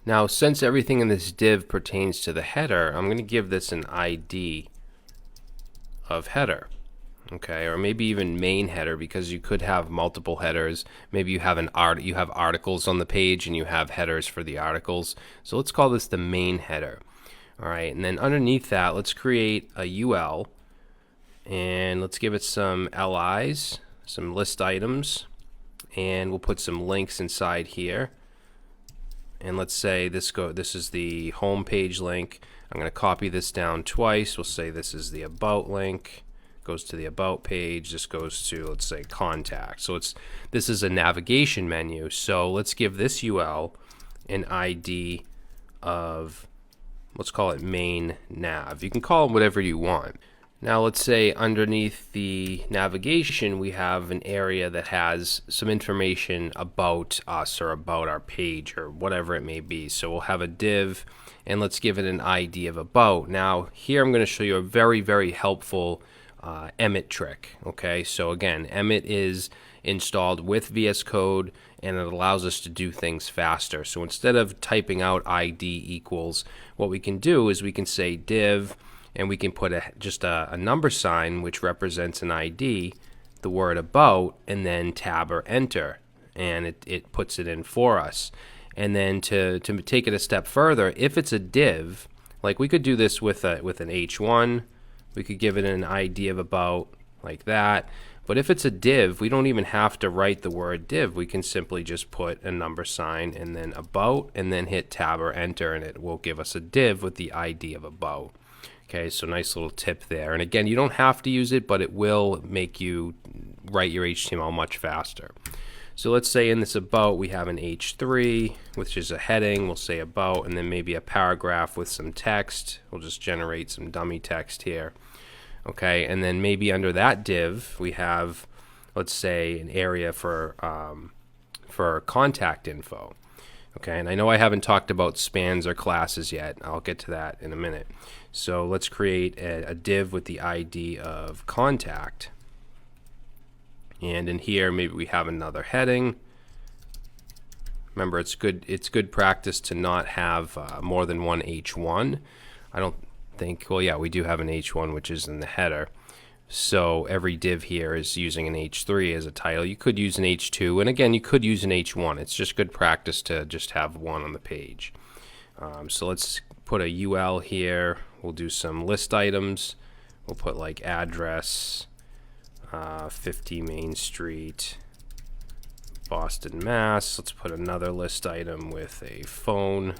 Now, since everything in this div pertains to the header, I'm going to give this an ID of header. Okay, or maybe even main header, because you could have multiple headers. Maybe you have you have articles on the page and you have headers for the articles. So let's call this the main header. All right, and then underneath that, let's create a UL, and let's give it some LIs, some list items, and we'll put some links inside here. And let's say this is the home page link. I'm going to copy this down twice. We'll say this is the about link. Goes to the about page. This goes to, let's say, contact. So this is a navigation menu. So let's give this UL an ID of, let's call it main nav. You can call them whatever you want. Now let's say underneath the navigation we have an area that has some information about us or about our page or whatever it may be. So we'll have a div, and let's give it an ID of about. Now here I'm going to show you a very, very helpful Emmet trick. Okay, so again, Emmet is installed with VS Code, and it allows us to do things faster. So instead of typing out ID equals, what we can do is we can say div, and we can put just a number sign which represents an ID, the word about, and then tab or enter, and it puts it in for us. And then to take it a step further, if it's a div, like we could do this with an H1, we could give it an ID of about like that. But if it's a div, we don't even have to write the word div. We can simply just put a number sign and then about, and then hit tab or enter, and it will give us a div with the ID of about. Okay, so nice little tip there. And again, you don't have to use it, but it will make you write your HTML much faster. So let's say in this about we have an H3, which is a heading. We'll say about, and then maybe a paragraph with some text. We'll just generate some dummy text here. Okay, and then maybe under that div we have, let's say, an area for contact info. Okay, and I know I haven't talked about spans or classes yet. I'll get to that in a minute. So let's create a div with the ID of contact. And in here, maybe we have another heading. Remember, it's good practice to not have more than one H1. I don't think, well, yeah, we do have an H1, which is in the header. So every div here is using an H3 as a title. You could use an H2, and again, you could use an H1. It's just good practice to just have one on the page. So let's put a UL here. We'll do some list items. We'll put like address, 50 Main Street, Boston, Mass. Let's put another list item with a phone.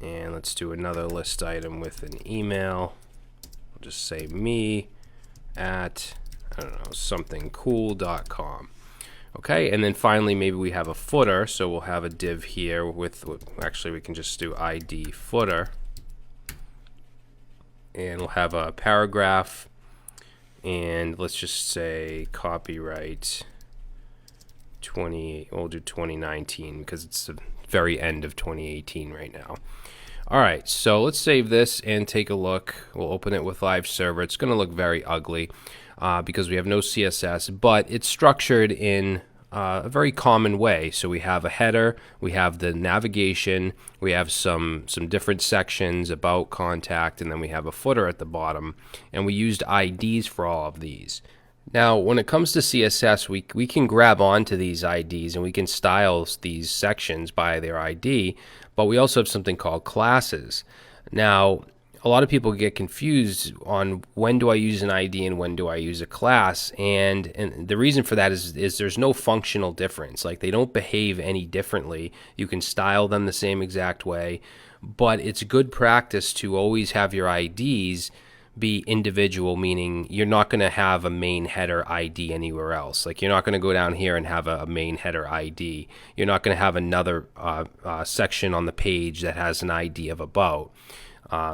And let's do another list item with an email. We'll just say me at, I don't know, somethingcool.com. Okay, and then finally maybe we have a footer, so we'll have a div here with actually we can just do ID footer. And we'll have a paragraph, and let's just say copyright 20, we'll do 2019 because it's the very end of 2018 right now. All right, so let's save this and take a look. We'll open it with Live Server. It's going to look very ugly because we have no CSS, but it's structured in a very common way. So we have a header, we have the navigation, we have some different sections about contact, and then we have a footer at the bottom. And we used IDs for all of these. Now, when it comes to CSS, we can grab onto these IDs and we can style these sections by their ID, but we also have something called classes. Now, a lot of people get confused on when do I use an ID and when do I use a class, and the reason for that is there's no functional difference. Like, they don't behave any differently. You can style them the same exact way, but it's good practice to always have your IDs be individual, meaning you're not going to have a main header ID anywhere else. Like, you're not going to go down here and have a main header ID. You're not going to have another section on the page that has an ID of about.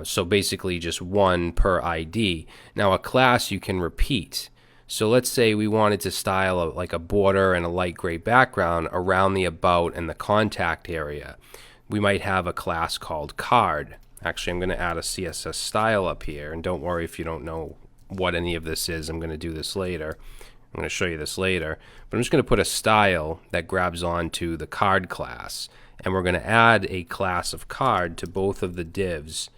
So basically just one per ID. Now a class you can repeat. So let's say we wanted to style like a border and a light gray background around the about and the contact area. We might have a class called card. Actually, I'm going to add a CSS style up here, and don't worry if you don't know what any of this is. I'm going to do this later. I'm going to show you this later. But I'm just going to put a style that grabs onto the card class. and we're going to add a class of card to both of the divs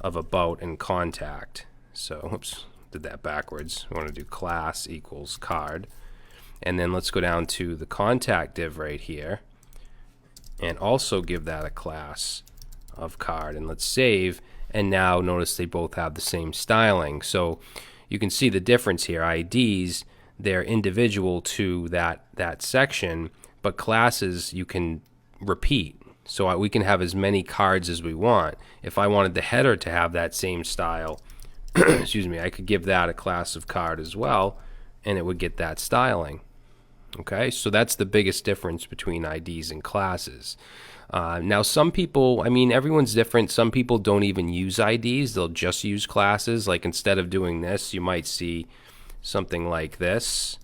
of about and contact. So, oops, did that backwards. We want to do class equals card. And then let's go down to the contact div right here and also give that a class of card. And let's save. And now notice they both have the same styling. So you can see the difference here. IDs, they're individual to that section, but classes you can repeat. So we can have as many cards as we want. If I wanted the header to have that same style, excuse me, I could give that a class of card as well, and it would get that styling. Okay, so that's the biggest difference between IDs and classes. Now some people, I mean, everyone's different. Some people don't even use IDs. They'll just use classes. Like instead of doing this, you might see something like this,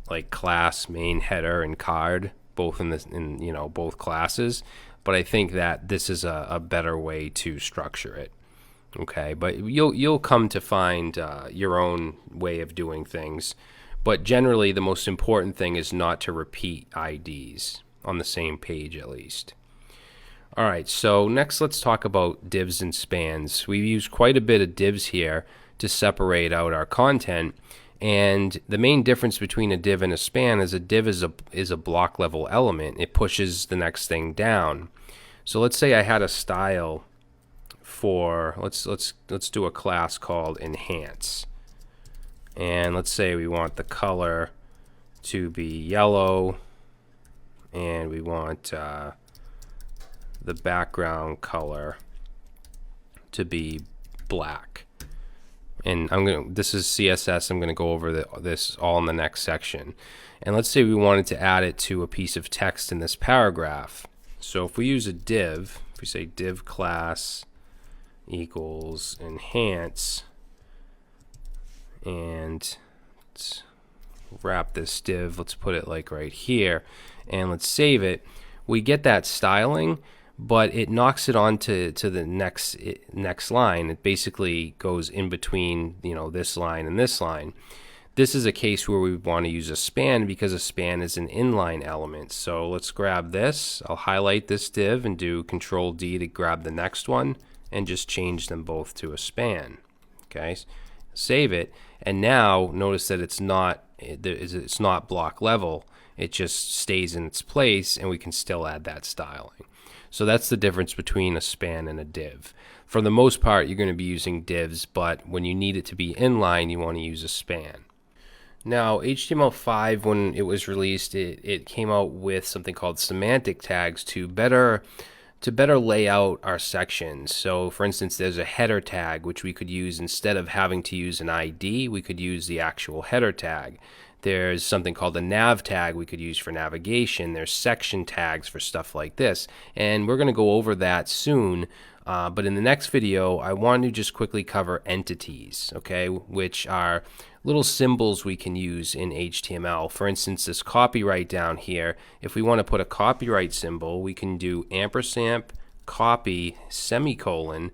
like class, main, header, and card, both in you know, both classes. But I think that this is a better way to structure it. Okay, but you'll come to find your own way of doing things. But generally, the most important thing is not to repeat IDs on the same page at least. All right, so next let's talk about divs and spans. We've used quite a bit of divs here to separate out our content. And the main difference between a div and a span is a div is a block level element. It pushes the next thing down. So let's say I had a style for, let's do a class called enhance. And let's say we want the color to be yellow, and we want the background color to be black. And this is CSS. I'm going to go over this all in the next section. And let's say we wanted to add it to a piece of text in this paragraph. So if we use a div, if we say div class equals enhance, and let's wrap this div, let's put it like right here, and let's save it, we get that styling, but it knocks it onto the next line. It basically goes in between, you know, this line and this line. This is a case where we want to use a span because a span is an inline element. So let's grab this. I'll highlight this div and do Control D to grab the next one and just change them both to a span. Okay, save it, and now notice that it's not block level. It just stays in its place, and we can still add that styling. So that's the difference between a span and a div. For the most part, you're going to be using divs, but when you need it to be inline, you want to use a span. Now, HTML5, when it was released, it came out with something called semantic tags to better lay out our sections. So for instance, there's a header tag which we could use instead of having to use an ID. We could use the actual header tag. There's something called a nav tag we could use for navigation. There's section tags for stuff like this, and we're going to go over that soon. But in the next video, I want to just quickly cover entities, okay, which are little symbols we can use in HTML. For instance, this copyright down here, if we want to put a copyright symbol, we can do ampersand copy semicolon,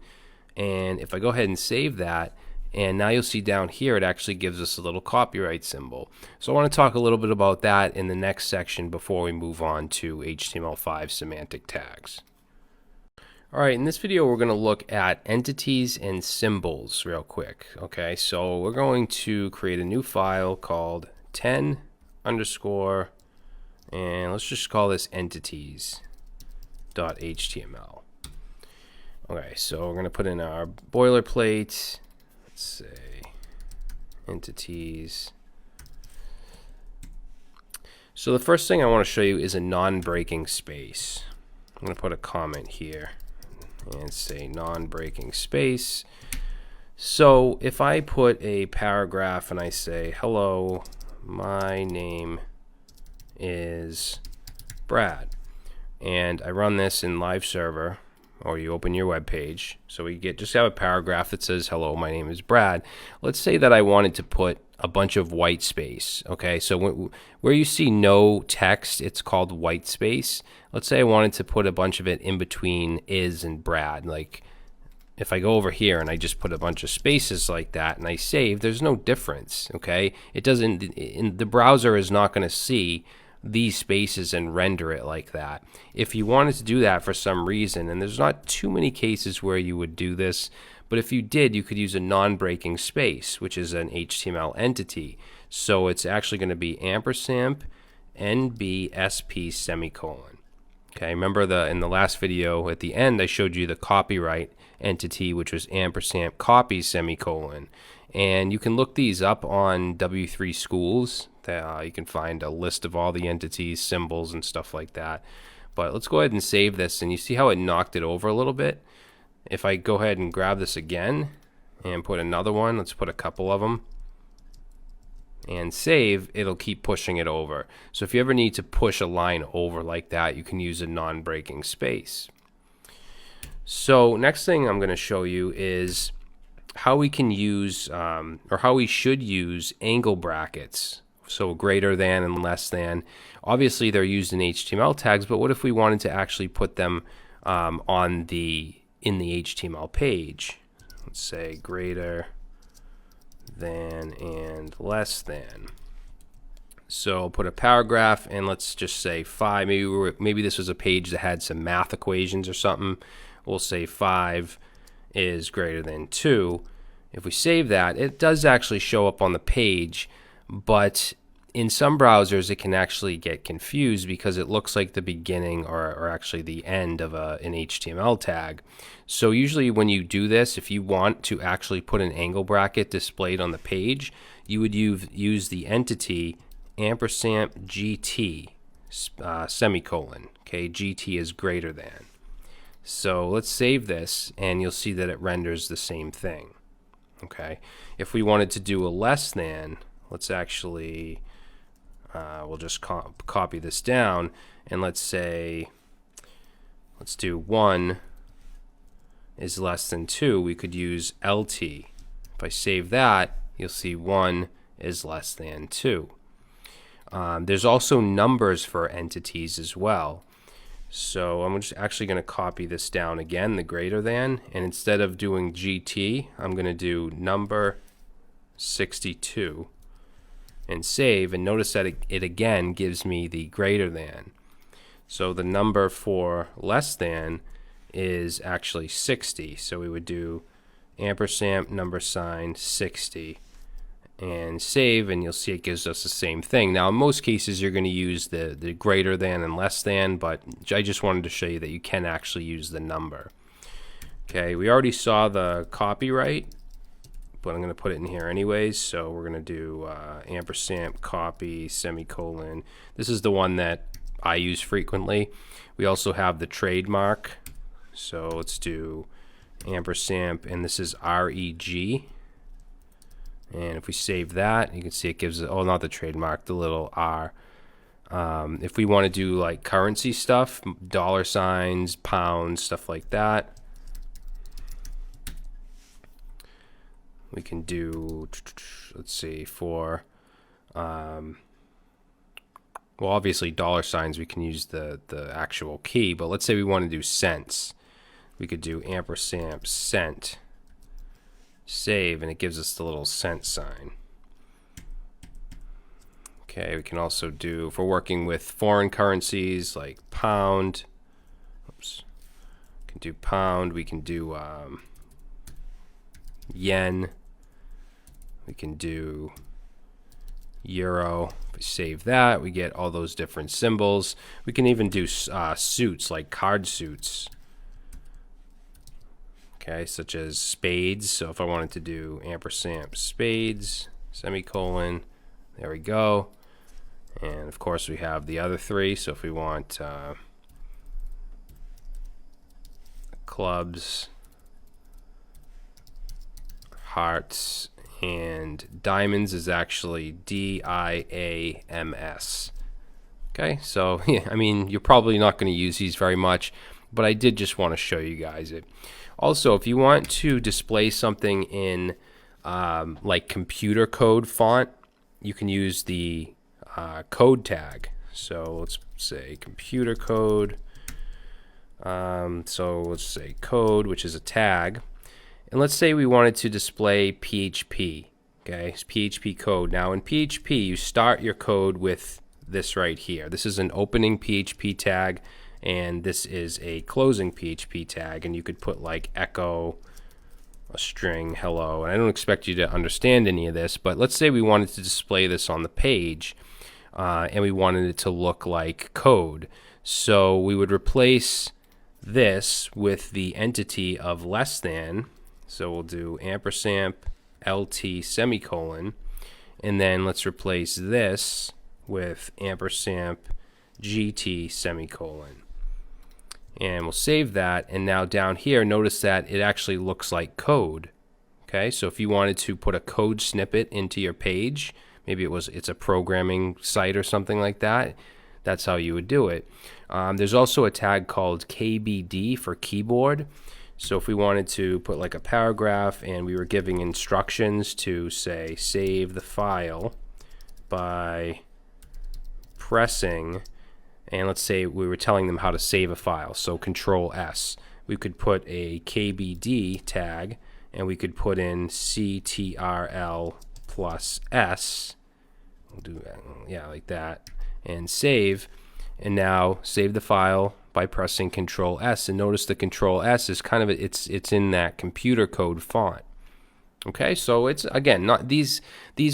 and if I go ahead and save that, and now you'll see down here it actually gives us a little copyright symbol. So I want to talk a little bit about that in the next section before we move on to HTML5 semantic tags. Alright, in this video we're going to look at entities and symbols real quick. Okay, so we're going to create a new file called 10 underscore, and let's just call this entities.html. Okay, so we're going to put in our boilerplate. Let's say entities. So the first thing I want to show you is a non-breaking space. I'm going to put a comment here and say non-breaking space. So if I put a paragraph and I say, hello, my name is Brad, and I run this in live server, or you open your web page, so we just have a paragraph that says, hello, my name is Brad. Let's say that I wanted to put a bunch of white space. Okay, so where you see no text, it's called white space. Let's say I wanted to put a bunch of it in between is and Brad. Like if I go over here and I just put a bunch of spaces like that and I save, there's no difference. Okay, it doesn't, the browser is not going to see these spaces and render it like that. If you wanted to do that for some reason, and there's not too many cases where you would do this, but if you did, you could use a non-breaking space, which is an HTML entity. So it's actually going to be ampersand NBSP semicolon. Okay, remember in the last video at the end I showed you the copyright entity, which was ampersand copy semicolon. And you can look these up on W3 Schools. You can find a list of all the entities, symbols, and stuff like that. But let's go ahead and save this, and you see how it knocked it over a little bit? If I go ahead and grab this again and put another one, let's put a couple of them, and save, it'll keep pushing it over. So if you ever need to push a line over like that, you can use a non-breaking space. So next thing I'm going to show you is how we can use, or how we should use angle brackets. So greater than and less than. Obviously they're used in HTML tags, but what if we wanted to actually put them in the HTML page? Let's say greater than and less than. So I'll put a paragraph, and let's just say 5. Maybe this was a page that had some math equations or something. We'll say 5 is greater than 2. If we save that, it does actually show up on the page, but in some browsers it can actually get confused because it looks like the beginning or actually the end of an HTML tag. So usually when you do this, if you want to actually put an angle bracket displayed on the page, you would use the entity ampersand GT semicolon. Okay, GT is greater than. So let's save this, and you'll see that it renders the same thing. Okay, if we wanted to do a less than, let's actually we'll just copy this down, and let's do 1 is less than 2. We could use LT. If I save that, you'll see 1 is less than 2. There's also numbers for entities as well. So I'm just actually going to copy this down again, the greater than, and instead of doing GT, I'm going to do number 62 and save, and notice that it again gives me the greater than. So the number for less than is actually 60. So we would do ampersand number sign 60 and save, and you'll see it gives us the same thing. Now in most cases you're going to use the greater than and less than, but I just wanted to show you that you can actually use the number. Okay, we already saw the copyright, but I'm going to put it in here anyways. So we're going to do ampersand copy semicolon. This is the one that I use frequently. We also have the trademark, so let's do ampersand, and this is REG. And if we save that, you can see it gives, oh, not the trademark, the little R. If we want to do like currency stuff, dollar signs, pounds, stuff like that, we can do, let's see, for, well, obviously dollar signs, we can use the actual key, but let's say we want to do cents. We could do ampersand cent. Save, and it gives us the little cent sign. Okay, we can also do, if we're working with foreign currencies like pound, oops, we can do pound, we can do yen, we can do euro. If we save that, we get all those different symbols. We can even do suits, like card suits. Okay, such as spades. So if I wanted to do ampersand spades, semicolon, there we go. And of course we have the other three. So if we want clubs, hearts, and diamonds is actually DIAMS. Okay, so yeah, I mean, you're probably not going to use these very much, but I did just want to show you guys it. Also, if you want to display something in like computer code font, you can use the code tag. So let's say computer code. So let's say code, which is a tag. And let's say we wanted to display PHP. Okay, it's PHP code. Now in PHP, you start your code with this right here. This is an opening PHP tag, and this is a closing PHP tag, and you could put like echo, a string, hello, and I don't expect you to understand any of this, but let's say we wanted to display this on the page, and we wanted it to look like code. So we would replace this with the entity of less than, so we'll do ampersand LT semicolon, and then let's replace this with ampersand GT semicolon. And we'll save that, and now down here notice that it actually looks like code. Okay, so if you wanted to put a code snippet into your page, maybe it's a programming site or something like that, that's how you would do it. There's also a tag called KBD for keyboard. So if we wanted to put like a paragraph and we were giving instructions to say save the file by pressing, and let's say we were telling them how to save a file, so Control S. We could put a KBD tag, and we could put in CTRL plus S. We'll do that, yeah, like that, and save. And now save the file by pressing Control S. And notice the Control S is kind of it's in that computer code font. Okay, so it's, again, not these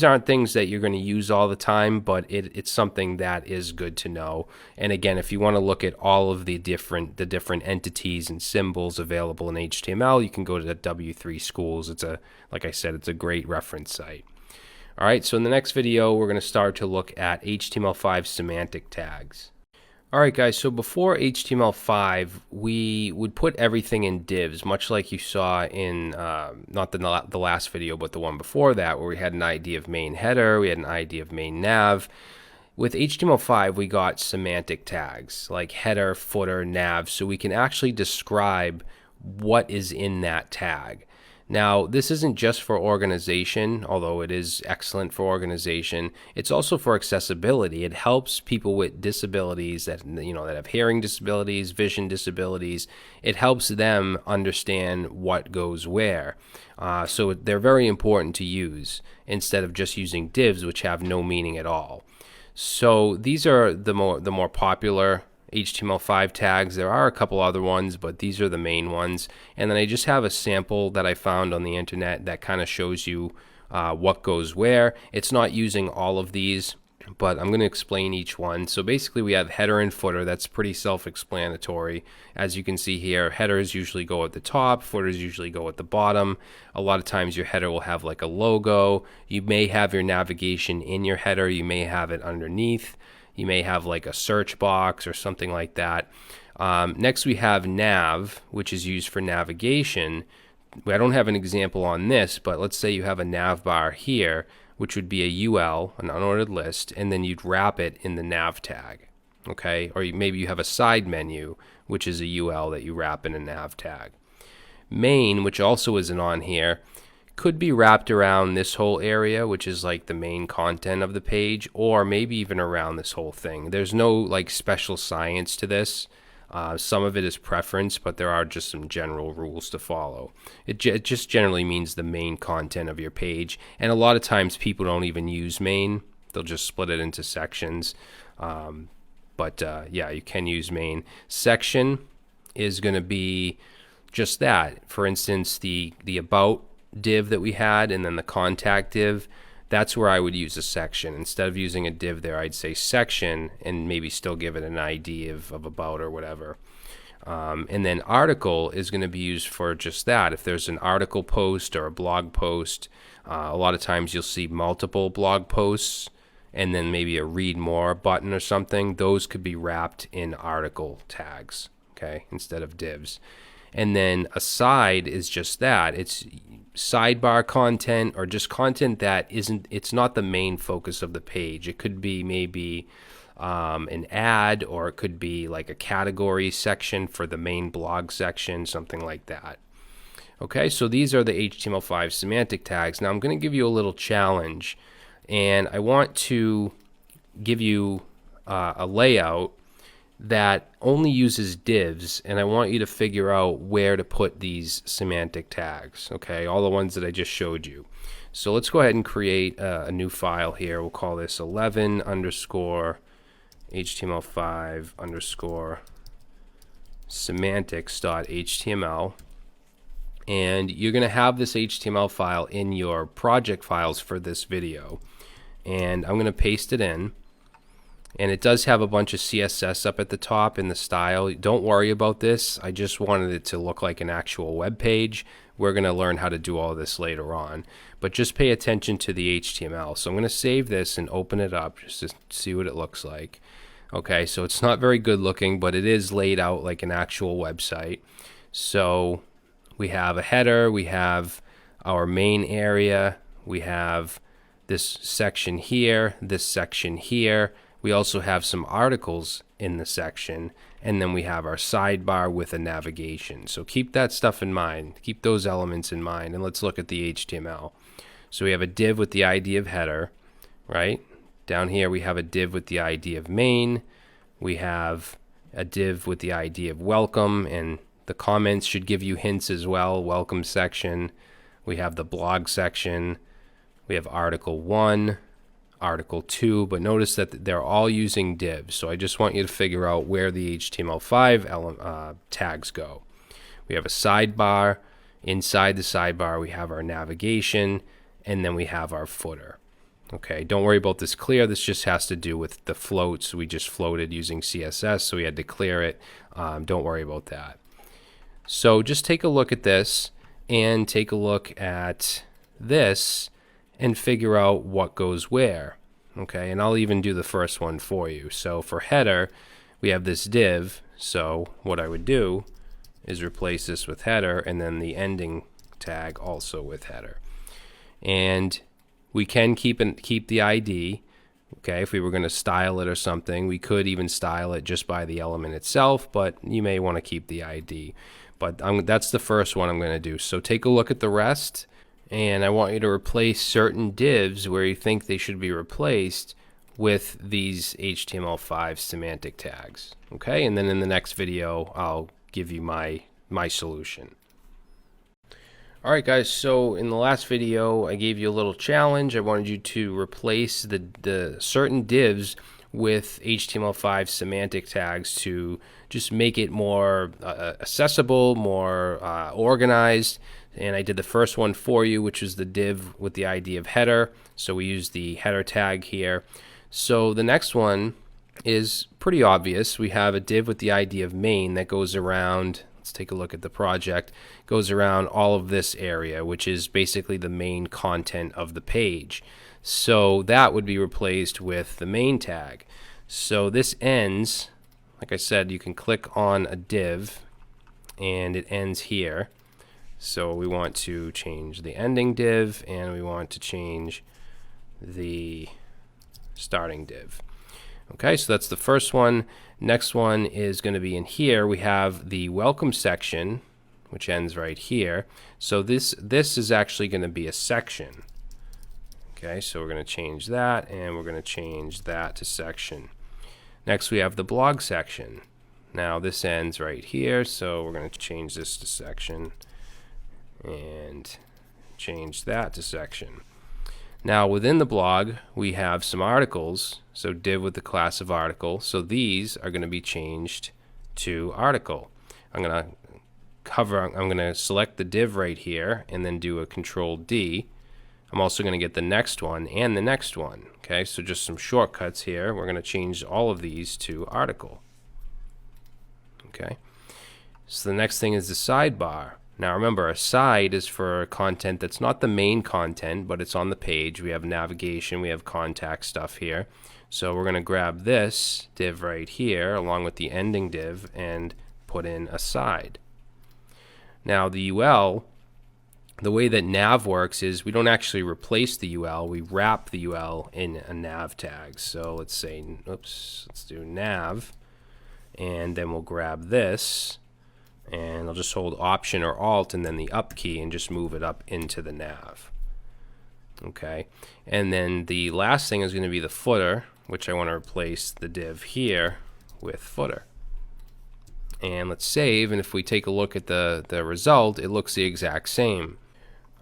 aren't things that you're going to use all the time, but it's something that is good to know. And again, if you want to look at all of the different entities and symbols available in HTML, you can go to the W3 Schools. It's like I said, it's a great reference site. All right, so in the next video, we're going to start to look at HTML5 semantic tags. Alright guys, so before HTML5, we would put everything in divs, much like you saw in, not the last video, but the one before that, where we had an ID of main header, we had an ID of main nav. With HTML5, we got semantic tags, like header, footer, nav, so we can actually describe what is in that tag. Now, this isn't just for organization, although it is excellent for organization. It's also for accessibility. It helps people with disabilities that have hearing disabilities, vision disabilities. It helps them understand what goes where. So they're very important to use instead of just using divs, which have no meaning at all. So these are the more popular HTML5 tags. There are a couple other ones, but these are the main ones. And then I just have a sample that I found on the internet that kind of shows you what goes where. It's not using all of these, but I'm going to explain each one. So basically we have header and footer. That's pretty self-explanatory. As you can see here, headers usually go at the top, footers usually go at the bottom. A lot of times your header will have like a logo. You may have your navigation in your header. You may have it underneath. You may have like a search box or something like that. Next we have nav, which is used for navigation. I don't have an example on this, but let's say you have a nav bar here, which would be a UL, an unordered list, and then you'd wrap it in the nav tag. Okay, or maybe you have a side menu, which is a UL that you wrap in a nav tag. Main, which also isn't on here, could be wrapped around this whole area, which is like the main content of the page, or maybe even around this whole thing. There's no like special science to this. Some of it is preference, but there are just some general rules to follow. It just generally means the main content of your page, and a lot of times people don't even use main. They'll just split it into sections. Yeah, you can use main. Section is going to be just that. For instance, the about div that we had, and then the contact div, that's where I would use a section. Instead of using a div there, I'd say section and maybe still give it an ID of about or whatever. And then article is going to be used for just that. If there's an article post or a blog post, a lot of times you'll see multiple blog posts and then maybe a read more button or something. Those could be wrapped in article tags, okay, instead of divs. And then aside is just that. It's sidebar content or just content that it's not the main focus of the page. It could be maybe an ad, or it could be like a category section for the main blog section, something like that. Okay, so these are the HTML5 semantic tags. Now I'm going to give you a little challenge, and I want to give you a layout that only uses divs, and I want you to figure out where to put these semantic tags, okay, all the ones that I just showed you. So let's go ahead and create a new file here. We'll call this 11 underscore HTML5 underscore semantics.html, and you're going to have this HTML file in your project files for this video, and I'm going to paste it in. And it does have a bunch of CSS up at the top in the style. Don't worry about this. I just wanted it to look like an actual web page. We're going to learn how to do all this later on. But just pay attention to the HTML. So I'm going to save this and open it up just to see what it looks like. Okay, so it's not very good looking, but it is laid out like an actual website. So we have a header, we have our main area, we have this section here, this section here. We also have some articles in the section, and then we have our sidebar with a navigation. So keep that stuff in mind. Keep those elements in mind, and let's look at the HTML. So we have a div with the ID of header, right? Down here we have a div with the ID of main. We have a div with the ID of welcome, and the comments should give you hints as well. Welcome section. We have the blog section. We have article 1. Article 2, but notice that they're all using divs, so I just want you to figure out where the HTML5 tags go. We have a sidebar. Inside the sidebar we have our navigation, and then we have our footer. Okay, don't worry about this clear. This just has to do with the floats. We just floated using CSS, so we had to clear it. Don't worry about that. So just take a look at this and take a look at this and figure out what goes where. Okay, and I'll even do the first one for you. So for header, we have this div. So what I would do is replace this with header, and then the ending tag also with header. And we can keep the ID. Okay, if we were going to style it or something, we could even style it just by the element itself, but you may want to keep the ID. But that's the first one I'm going to do. So take a look at the rest. And I want you to replace certain divs where you think they should be replaced with these HTML5 semantic tags. Okay, and then in the next video, I'll give you my solution. Alright guys, so in the last video, I gave you a little challenge. I wanted you to replace the certain divs with HTML5 semantic tags to just make it more accessible, more organized. And I did the first one for you, which is the div with the ID of header. So we use the header tag here. So the next one is pretty obvious. We have a div with the ID of main that goes around, let's take a look at the project, goes around all of this area, which is basically the main content of the page. So that would be replaced with the main tag. So this ends, like I said, you can click on a div and it ends here. So we want to change the ending div, and we want to change the starting div. Okay, so that's the first one. Next one is going to be in here. We have the welcome section, which ends right here. So this is actually going to be a section. Okay, so we're going to change that, and we're going to change that to section. Next we have the blog section. Now this ends right here, so we're going to change this to section and change that to section. Now within the blog we have some articles, so div with the class of article. So these are going to be changed to article. I'm going to select the div right here and then do a Control D. I'm also going to get the next one and the next one. Okay, so just some shortcuts here. We're going to change all of these to article. Okay, so the next thing is the sidebar. Now remember, a side is for content that's not the main content, but it's on the page. We have navigation, we have contact stuff here. So we're going to grab this div right here along with the ending div and put in a side. Now the UL, the way that nav works is we don't actually replace the UL, we wrap the UL in a nav tag. So let's say, oops, let's do nav, and then we'll grab this, and I'll just hold Option or Alt and then the up key and just move it up into the nav. Okay, and then the last thing is going to be the footer, which I want to replace the div here with footer. And let's save, and if we take a look at the result, it looks the exact same.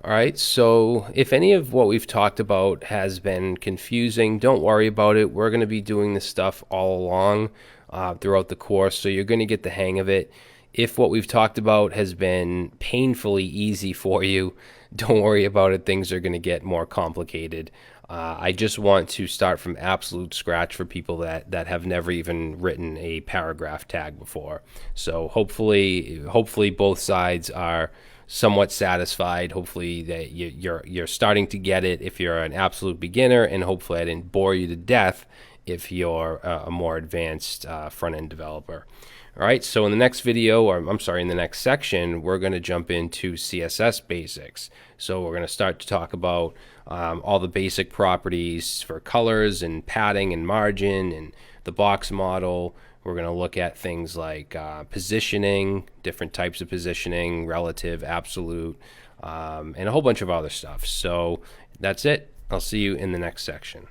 All right, so if any of what we've talked about has been confusing, don't worry about it. We're going to be doing this stuff all along throughout the course, so you're going to get the hang of it. If what we've talked about has been painfully easy for you, don't worry about it. Things are going to get more complicated. I just want to start from absolute scratch for people that have never even written a paragraph tag before. So hopefully both sides are somewhat satisfied. Hopefully that you're starting to get it if you're an absolute beginner, and hopefully I didn't bore you to death if you're a more advanced front-end developer. All right, so in the next video, or I'm sorry, in the next section, we're going to jump into CSS basics. So we're going to start to talk about all the basic properties for colors and padding and margin and the box model. We're going to look at things like positioning, different types of positioning, relative, absolute, and a whole bunch of other stuff. So that's it. I'll see you in the next section.